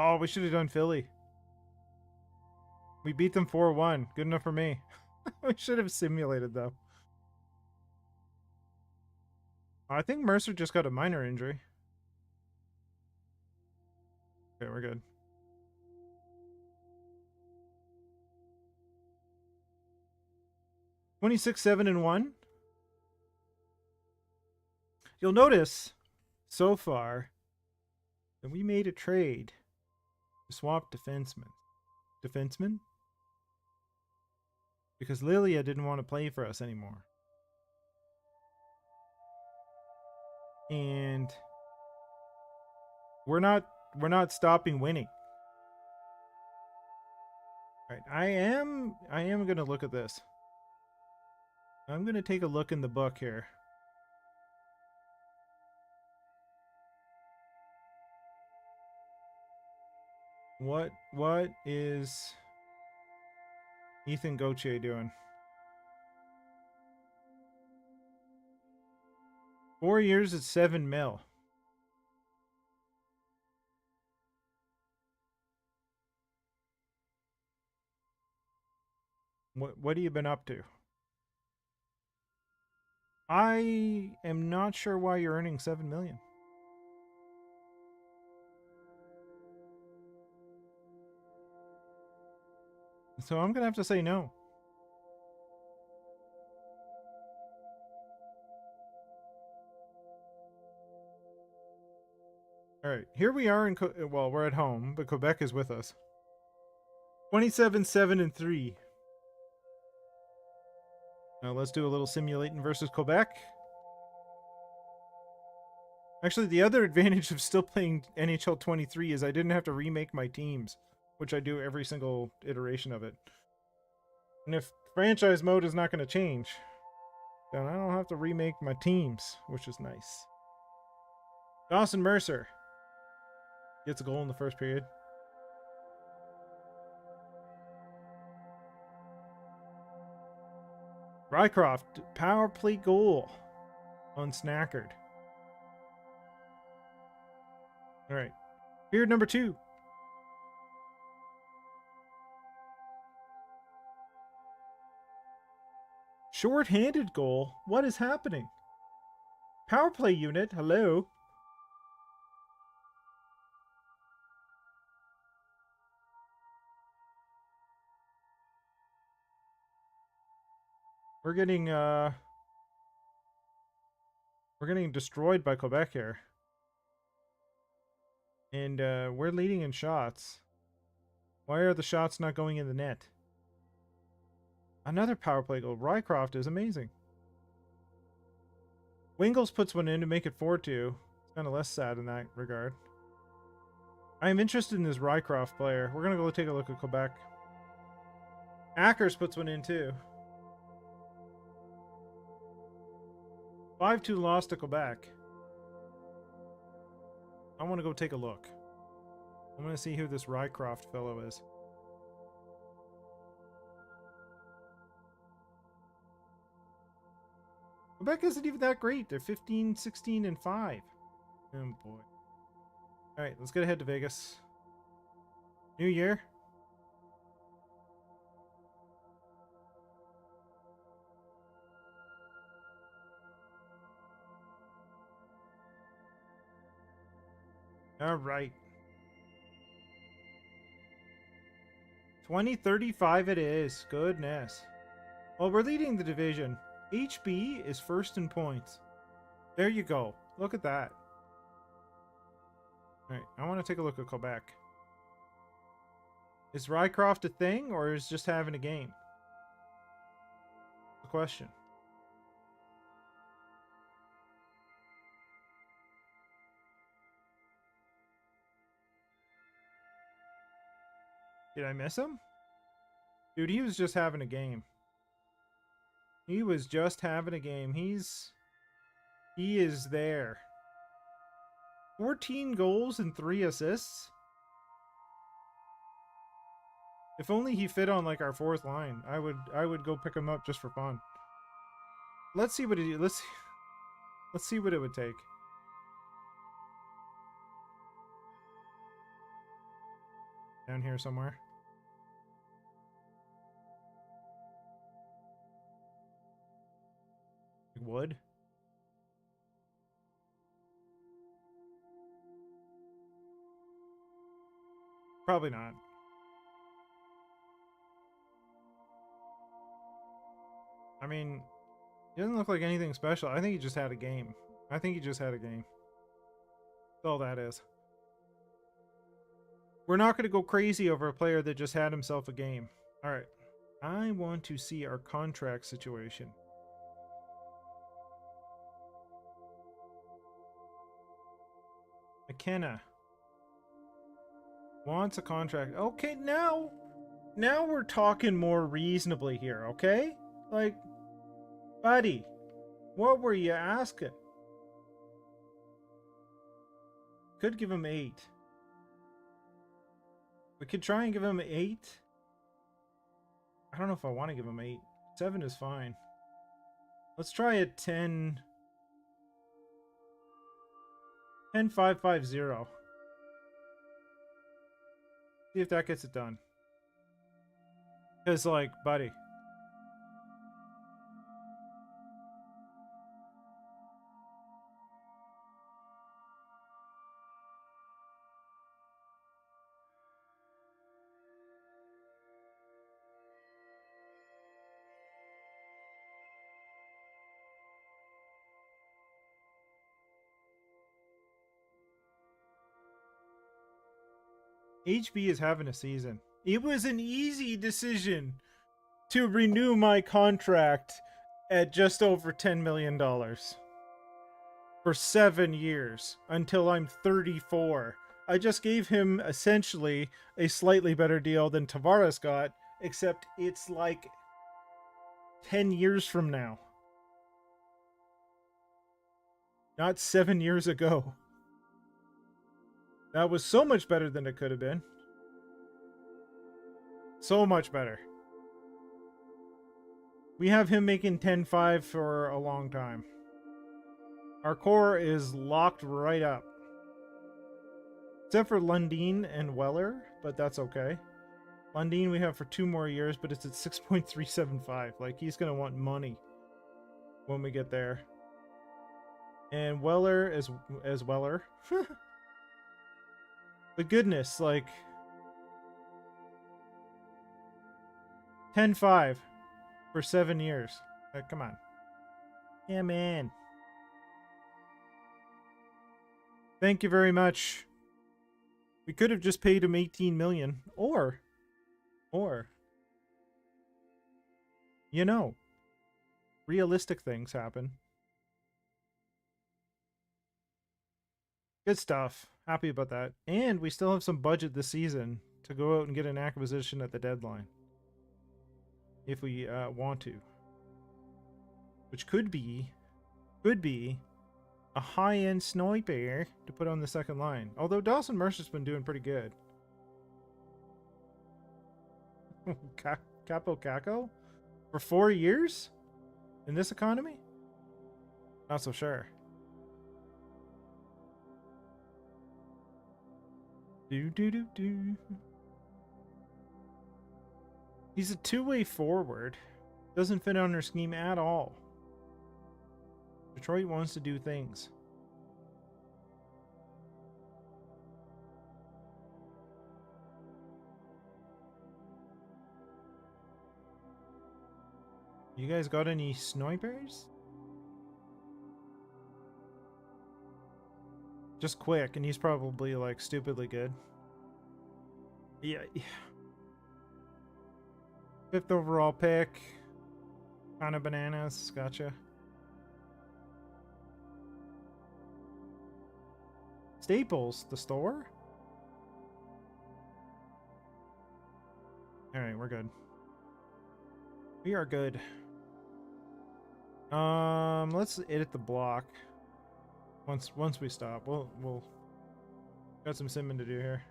Oh, we should have done Philly. We beat them 4-1. Good enough for me. We should have simulated, though. I think Mercer just got a minor injury. Okay, we're good. 26-7-1. You'll notice so far that we made a trade to swap defensemen, because Lilia didn't want to play for us anymore, and we're not stopping winning. All right, I am gonna look at this. I'm gonna take a look in the book here. What is Ethan Gauthier doing? 4 years at $7 million. What have you been up to? I am not sure why you're earning $7 million. So I'm gonna have to say no. All right, here we are in well, we're at home, but Quebec is with us. 27-7-3. Now let's do a little simulating versus Quebec. Actually, the other advantage of still playing NHL 23 is I didn't have to remake my teams, which I do every single iteration of it. And if franchise mode is not going to change, then I don't have to remake my teams, which is nice. Dawson Mercer gets a goal in the first period. Rycroft, power play goal on Snackard. All right. Period number 2. Short-handed goal? What is happening? Power play unit, hello? We're getting destroyed by Quebec here. And we're leading in shots. Why are the shots not going in the net? Another power play goal. Rycroft is amazing. Wingles puts one in to make it 4-2. It's kind of less sad in that regard. I am interested in this Rycroft player. We're going to go take a look at Quebec. Ackers puts one in too. 5-2 loss to Quebec. I want to go take a look. I'm going to see who this Rycroft fellow is. Quebec isn't even that great. They're 15, 16, and 5. Oh boy. Alright, let's get ahead to Vegas. New year. Alright. 2035 it is. Goodness. Well, we're leading the division. HB is first in points. There you go. Look at that. Alright, I want to take a look at Quebec. Is Rycroft a thing, or is just having a game? The question. Did I miss him? Dude, he was just having a game. He was just having a game. He is there. 14 goals and 3 assists. If only he fit on like our 4th line. I would go pick him up just for fun. Let's see what it let's see what it would take. Down here somewhere. Wood. Probably not. I mean, he doesn't look like anything special. I think he just had a game. That's all that is. We're not going to go crazy over a player that just had himself a game. All right. I want to see our contract situation. McKenna wants a contract. Okay, now we're talking more reasonably here, okay? Like, buddy, what were you asking? Could give him 8. We could try and give him 8. I don't know if I want to give him 8. 7 is fine. Let's try a 10. 10-5-5-0. See if that gets it done. Because, like, buddy. HB is having a season. It was an easy decision to renew my contract at just over $10 million for 7 years until I'm 34. I just gave him essentially a slightly better deal than Tavares got, except it's like 10 years from now. Not 7 years ago. That was so much better than it could have been. So much better. We have him making 10-5 for a long time. Our core is locked right up. Except for Lundin and Weller, but that's okay. Lundin we have for 2 more years, but it's at 6.375. Like, he's going to want money when we get there. And Weller as Weller. But goodness, like... 10-5 for 7 years. Like, come on. Yeah, man. Thank you very much. We could have just paid him 18 million. Or, you know, realistic things happen. Good stuff. Happy about that. And we still have some budget this season to go out and get an acquisition at the deadline. If we want to. Which could be a high-end sniper to put on the second line. Although Dawson Mercer's been doing pretty good. Capo Caco? For 4 years? In this economy? Not so sure. Do. He's a two-way forward. Doesn't fit on their scheme at all. Detroit wants to do things. You guys got any snipers? Just quick, and he's probably like stupidly good. Yeah. 5th overall pick. Kind of bananas. Gotcha. Staples, the store? Alright, we're good. We are good. Let's edit the block. Once we stop, we'll got some simming to do here.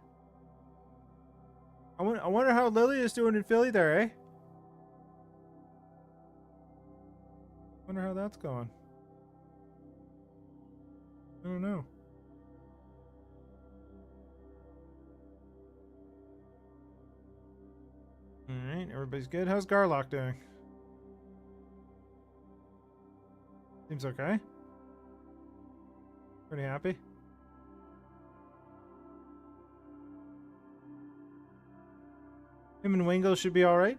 I wonder how Lily is doing in Philly there, eh? Wonder how that's going. I don't know. Alright, everybody's good. How's Garlock doing? Seems okay. Pretty happy. Him and Wingo should be alright.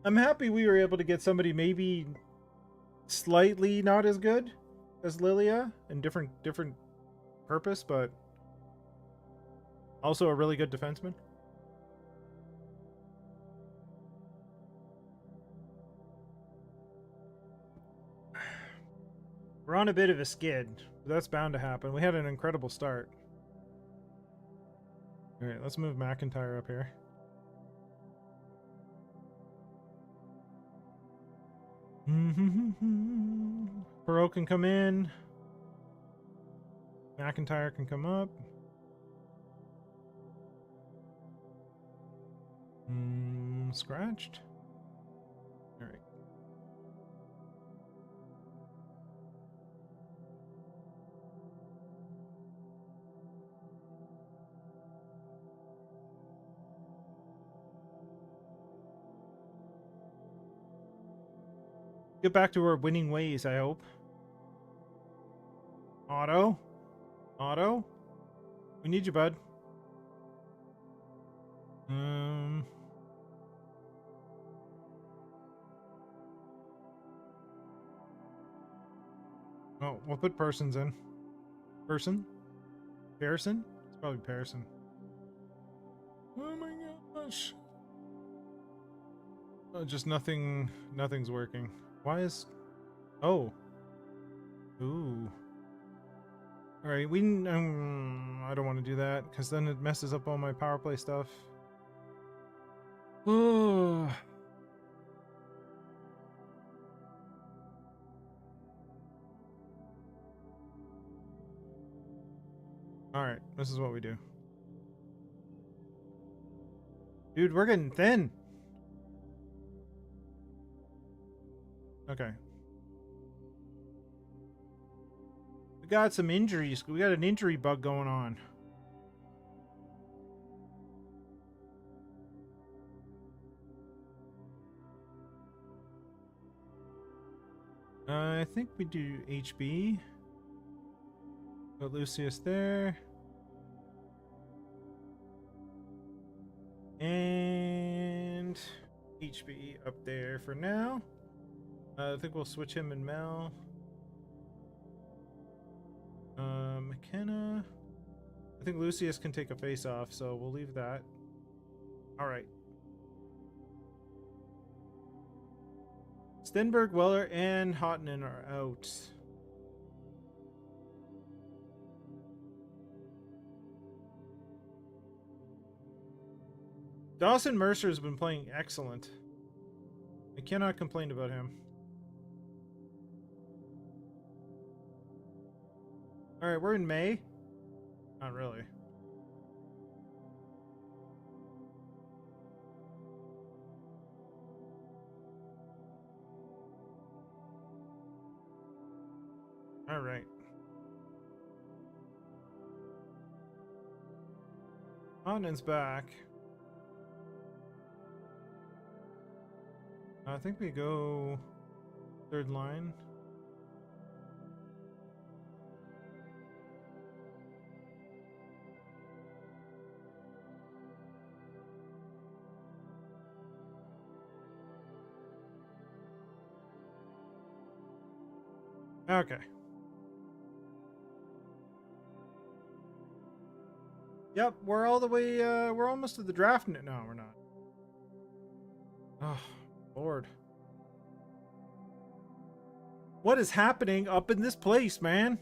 I'm happy we were able to get somebody maybe slightly not as good as Lilia and different purpose, but also a really good defenseman. We're on a bit of a skid. That's bound to happen. We had an incredible start. Alright, let's move McIntyre up here. Perot can come in. McIntyre can come up. Scratched. All right. Get back to our winning ways, I hope. Otto? We need you, bud. Oh, we'll put Persons in. Pearson? It's probably Pearson. Oh my gosh. Oh, just nothing's working. Why is... Oh. Ooh. Alright, I don't want to do that, because then it messes up all my power play stuff. Oh. Alright, this is what we do. Dude, we're getting thin. Okay. We got some injuries. We got an injury bug going on. I think we do HB. Got Lucius there. And HB up there for now. I think we'll switch him and Mel. McKenna. I think Lucius can take a face off, so we'll leave that. Alright. Stenberg, Weller, and Hotinen are out. Dawson Mercer has been playing excellent. I cannot complain about him. Alright, we're in May. Not really. Alright. Onden's back. I think we go third line. Okay. Yep, we're all the way, we're almost to the draft. No, we're not. Oh, Lord. What is happening up in this place, man?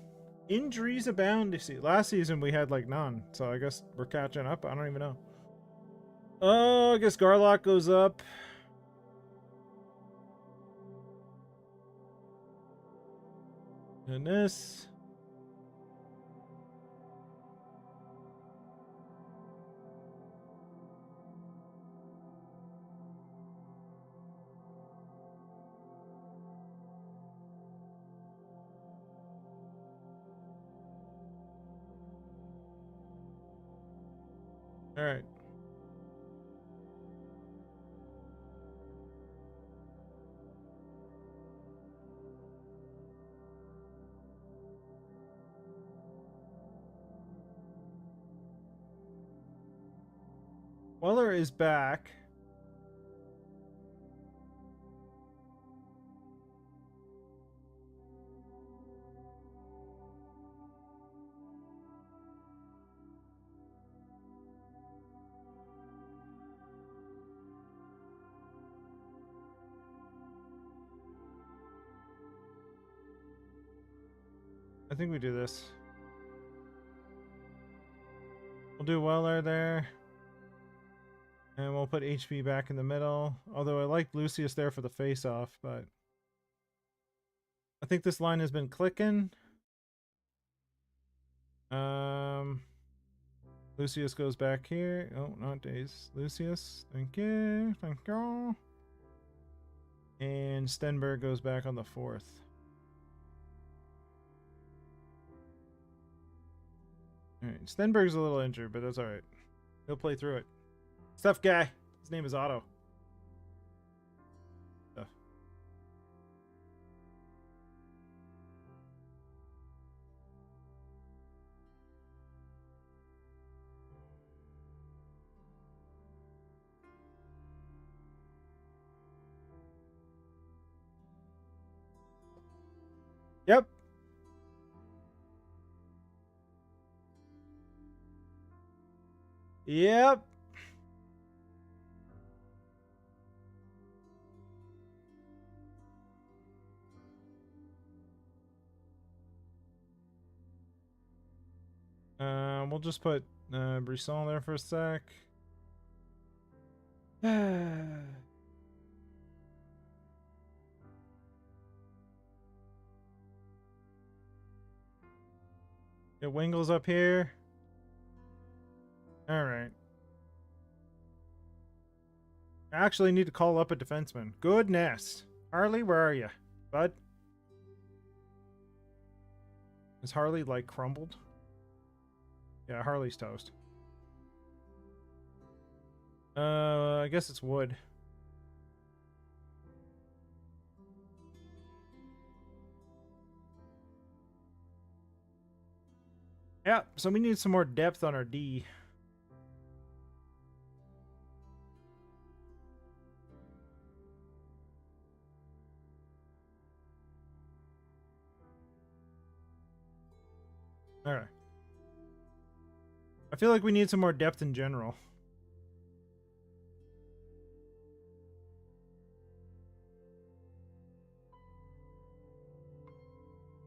Injuries abound. You see, last season we had like none, so I guess we're catching up. I don't even know. Oh, I guess Garlock goes up. And this. All right. Weller is back. I think we do this. We'll do Weller there. And we'll put HB back in the middle. Although I like Lucius there for the face-off, but I think this line has been clicking. Lucius goes back here. Oh, not Days. Lucius. Thank you. Thank you. And Stenberg goes back on the fourth. Alright. Stenberg's a little injured, but that's alright. He'll play through it. Stuff guy. His name is Otto. Stuff. Yep. Yep. We'll just put Brisson there for a sec. Get Wingles up here. Alright. I actually need to call up a defenseman. Goodness. Harley, where are you, bud? Is Harley, like, crumbled? Yeah, Harley's toast. I guess it's Wood. Yeah, so we need some more depth on our D. Alright. I feel like we need some more depth in general.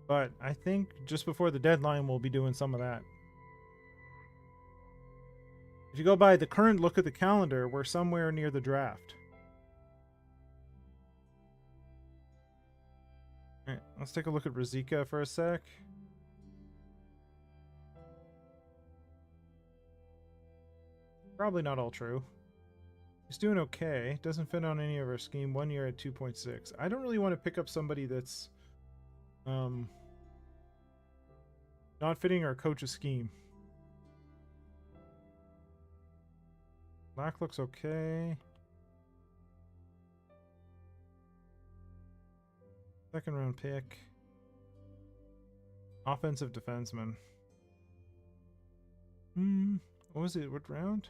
But I think just before the deadline, we'll be doing some of that. If you go by the current look at the calendar, we're somewhere near the draft. Alright, let's take a look at Ruzicka for a sec. Probably not all true. He's doing okay. Doesn't fit on any of our scheme. 1 year at 2.6. I don't really want to pick up somebody that's not fitting our coach's scheme. Black looks okay. Second round pick. Offensive defenseman. What was it? What round?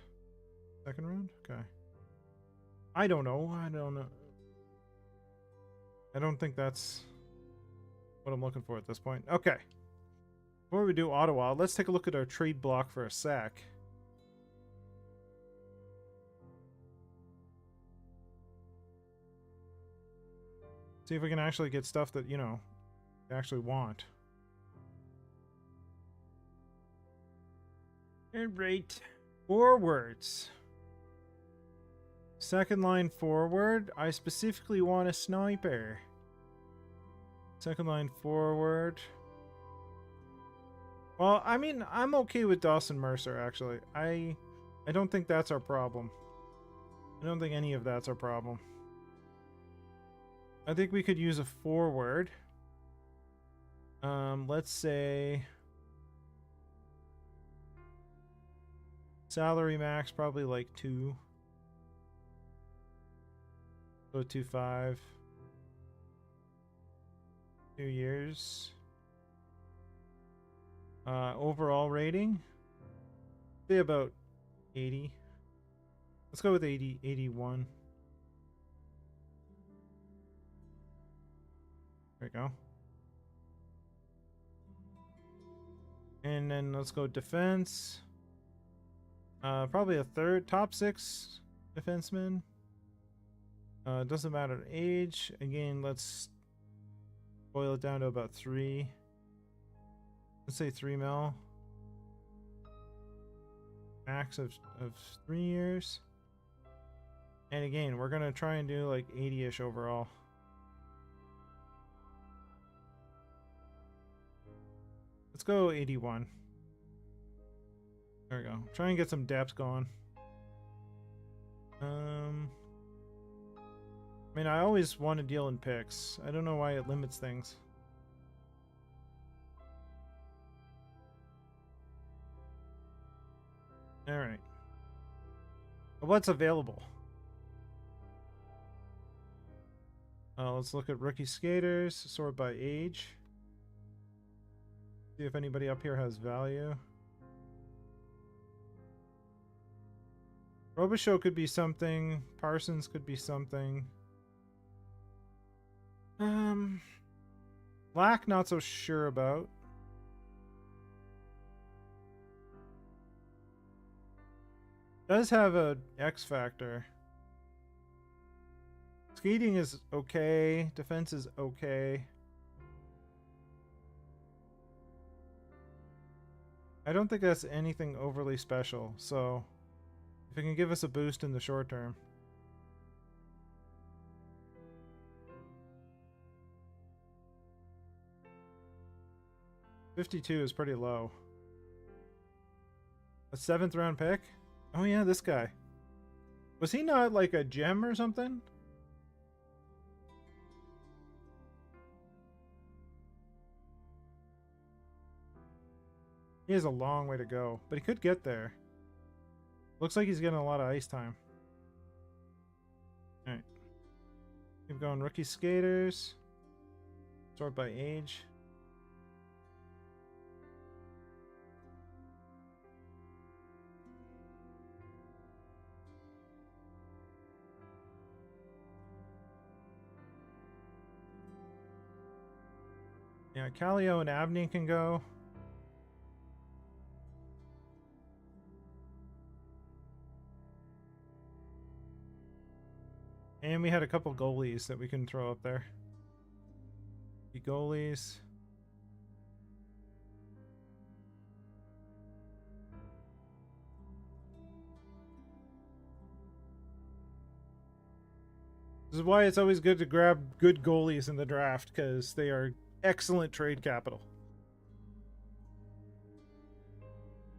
Second round? Okay. I don't know. I don't think that's what I'm looking for at this point. Okay. Before we do Ottawa, let's take a look at our trade block for a sec. See if we can actually get stuff that, you know, we actually want. Alright. Forwards. Second line forward. I specifically want a sniper. Second line forward. Well, I mean, I'm okay with Dawson Mercer, actually. I don't think that's our problem. I don't think any of that's our problem. I think we could use a forward. Let's say salary max probably like 2. So 2.5. 2 years. Overall rating, say about 80. Let's go with 80, 81. There we go. And then let's go defense. Probably a third, top 6 defenseman. Doesn't matter age. Again, let's boil it down to about 3. Let's say 3 mil. Max of 3 years. And again, we're gonna try and do like 80-ish overall. Let's go 81. There we go. Try and get some depth going. I mean, I always want to deal in picks. I don't know why it limits things. Alright. What's available? Let's look at rookie skaters, sort by age. See if anybody up here has value. Robichaud could be something. Parsons could be something. Black, not so sure about. Does have a X factor. Skating is okay. Defense is okay. I don't think that's anything overly special, so if it can give us a boost in the short term. $52 is pretty low. A 7th round pick? Oh yeah, this guy. Was he not like a gem or something? He has a long way to go, but he could get there. Looks like he's getting a lot of ice time. Alright. Keep going. Rookie skaters. Sort by age. Yeah, Kallio and Abney can go. And we had a couple goalies that we can throw up there. The goalies. This is why it's always good to grab good goalies in the draft, because they are excellent trade capital.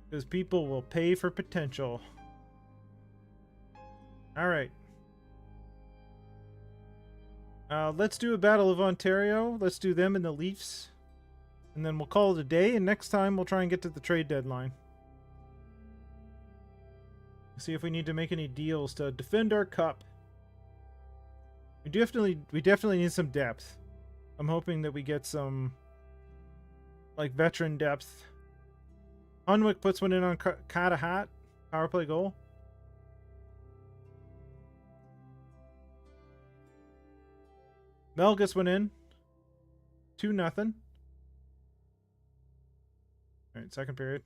Because people will pay for potential. Alright. Let's do a Battle of Ontario. Let's do them and the Leafs. And then we'll call it a day, and next time we'll try and get to the trade deadline. See if we need to make any deals to defend our cup. We definitely need some depth. I'm hoping that we get some like veteran depth. Hunwick puts one in on Katahat. Power play goal. Mel gets one in. 2-0. Alright, second period.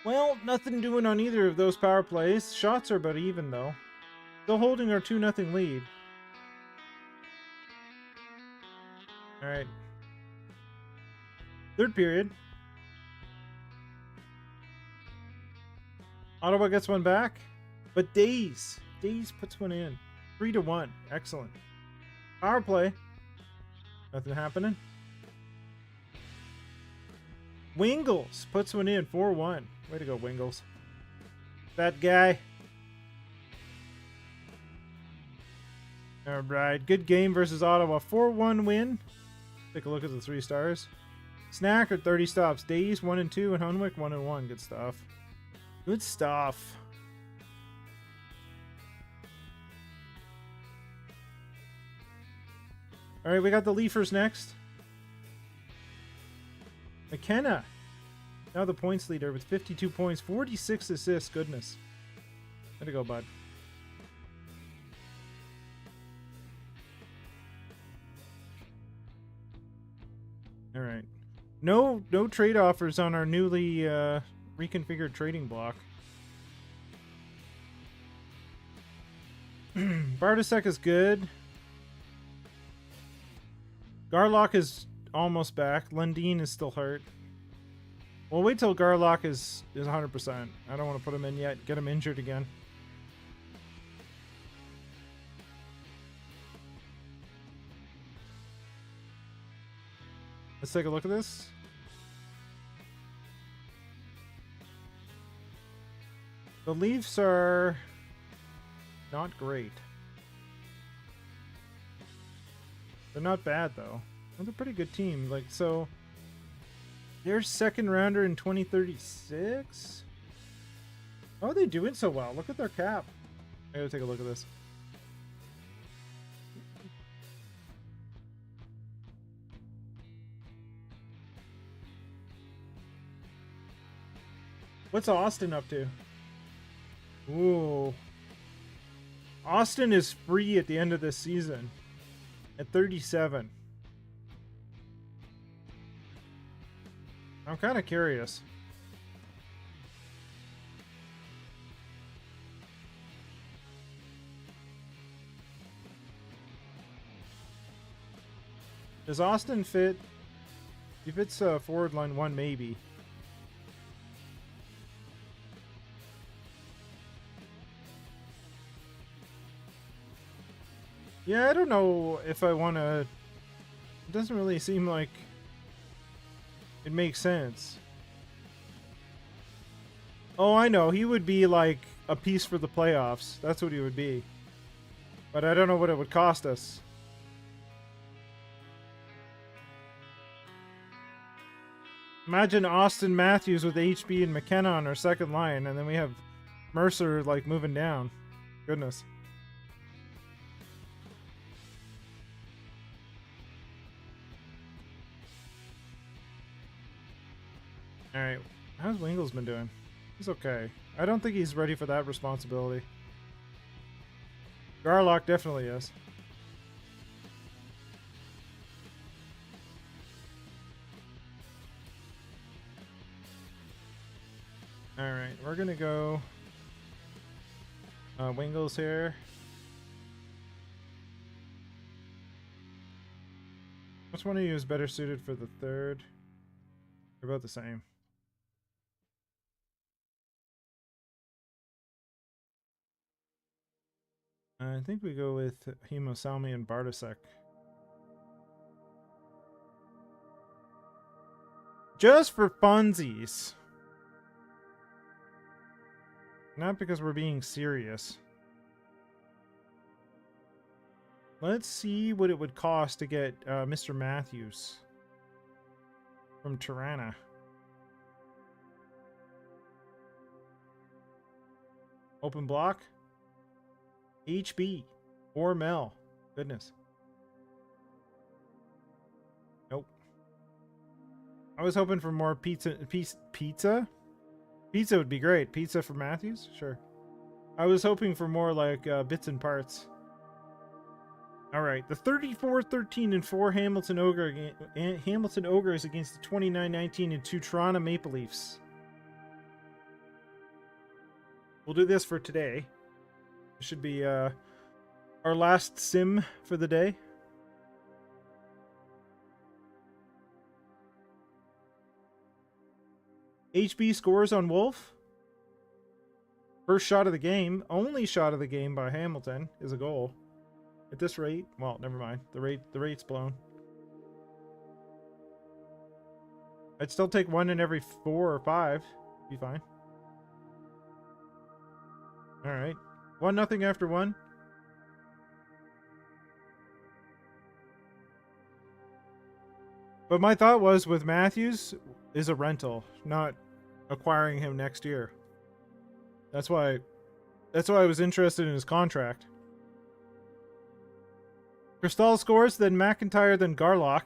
Well, nothing doing on either of those power plays. Shots are about even, though. Still holding our 2-0 lead. Alright. Third period. Ottawa gets one back. But Days puts one in. 3-1. Excellent. Power play. Nothing happening. Wingles puts one in. 4-1. Way to go, Wingles. That guy. Alright. Good game versus Ottawa. 4-1 win. Take a look at the 3 stars. Snackard 30 stops. Days 1 and 2, and Hunwick 1 and 1. Good stuff. Good stuff. Alright, we got the Leafers next. McKenna. Now the points leader with 52 points, 46 assists. Goodness. Way to go, bud. Alright. No trade offers on our newly reconfigured trading block. Bartasek is good. Garlock is almost back. Lundin is still hurt. We'll wait till Garlock is 100%. I don't want to put him in yet. Get him injured again. Let's take a look at this. The Leafs are not great. They're not bad, though. They're a pretty good team. Like, so they're second rounder in 2036. How are they doing so well? Look at their cap. I gotta take a look at this. What's Austin up to? Ooh. Austin is free at the end of this season at 37. I'm kind of curious. Does Austin fit? He fits forward line 1, maybe. Yeah, I don't know if I want to... It doesn't really seem like it makes sense. Oh, I know. He would be like a piece for the playoffs. That's what he would be. But I don't know what it would cost us. Imagine Austin Matthews with HB and McKenna on our second line, and then we have Mercer like moving down. Goodness. Alright, how's Wingles been doing? He's okay. I don't think he's ready for that responsibility. Garlock definitely is. Alright, we're gonna go Wingles here. Which one of you is better suited for the third? They're about the same. I think we go with Hemosalmi and Bartasek. Just for funsies. Not because we're being serious. Let's see what it would cost to get Mr. Matthews from Tirana. Open block. HB or Mel. Goodness. Nope. I was hoping for more pizza. Pizza would be great. Pizza for Matthews? Sure. I was hoping for more like bits and parts. Alright, the 34-13-4 Hamilton Ogres against the 29-19-2 Toronto Maple Leafs. We'll do this for today. It should be our last sim for the day. HB scores on Wolf. First shot of the game, only shot of the game by Hamilton is a goal. At this rate, well, never mind. The rate's blown. I'd still take one in every 4 or 5. Be fine. All right. 1-0 after 1. But my thought was with Matthews is a rental, not acquiring him next year. That's why I was interested in his contract. Cristal scores, then McIntyre, then Garlock.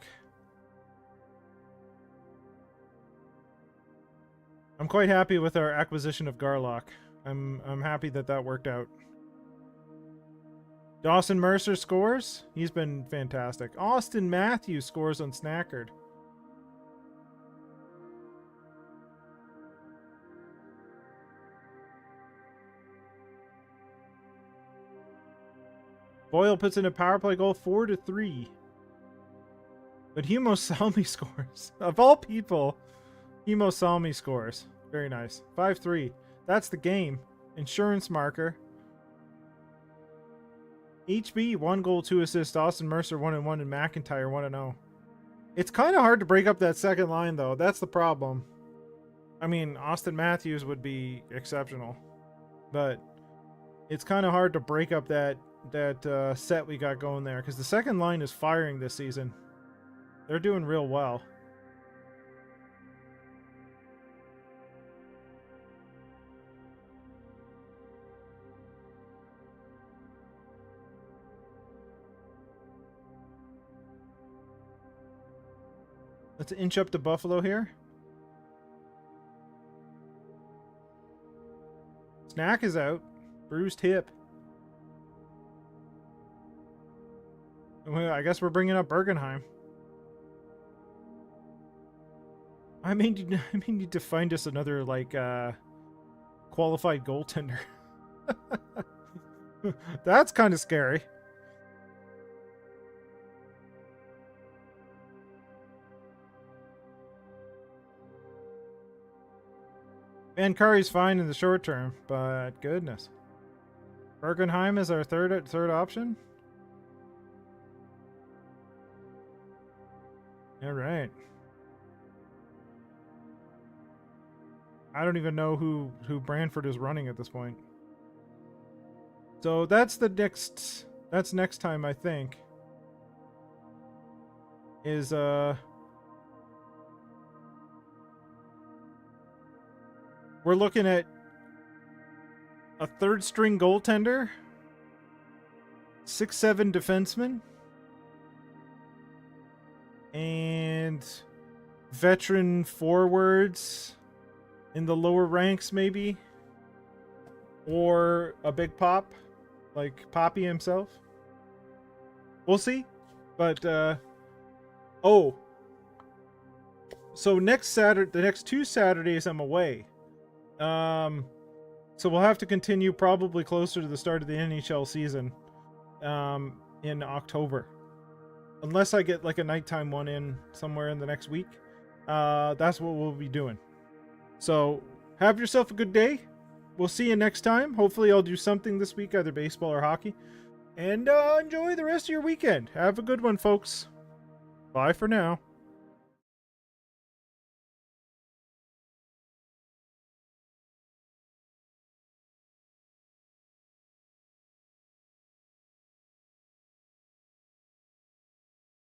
I'm quite happy with our acquisition of Garlock. I'm happy that worked out. Dawson Mercer scores. He's been fantastic. Austin Matthews scores on Snackard. Boyle puts in a power play goal 4-3. But Himo Salmi scores. Of all people, Himo Salmi scores. Very nice. 5-3. That's the game. Insurance marker. HB, 1 goal, 2 assists. Austin Mercer, 1-1. And McIntyre, 1-0. It's kind of hard to break up that second line, though. That's the problem. I mean, Austin Matthews would be exceptional. But it's kind of hard to break up that set we got going there, because the second line is firing this season. They're doing real well. Let's inch up to Buffalo here. Snack is out. Bruised hip. Well, I guess we're bringing up Bergenheim. I may need to find us another, like, qualified goaltender. That's kind of scary. And Curry's fine in the short term, but goodness. Bergenheim is our third option. All right. I don't even know who Brantford is running at this point. So that's next time, I think. Is we're looking at a third string goaltender, 6'7" defenseman, and veteran forwards in the lower ranks, maybe, or a big pop like Poppy himself. We'll see. But oh, so next Saturday, the next 2 Saturdays I'm away. So we'll have to continue probably closer to the start of the NHL season in October. Unless I get like a nighttime one in somewhere in the next week. That's what we'll be doing. So have yourself a good day. We'll see you next time. Hopefully I'll do something this week, either baseball or hockey. And enjoy the rest of your weekend. Have a good one, folks. Bye for now.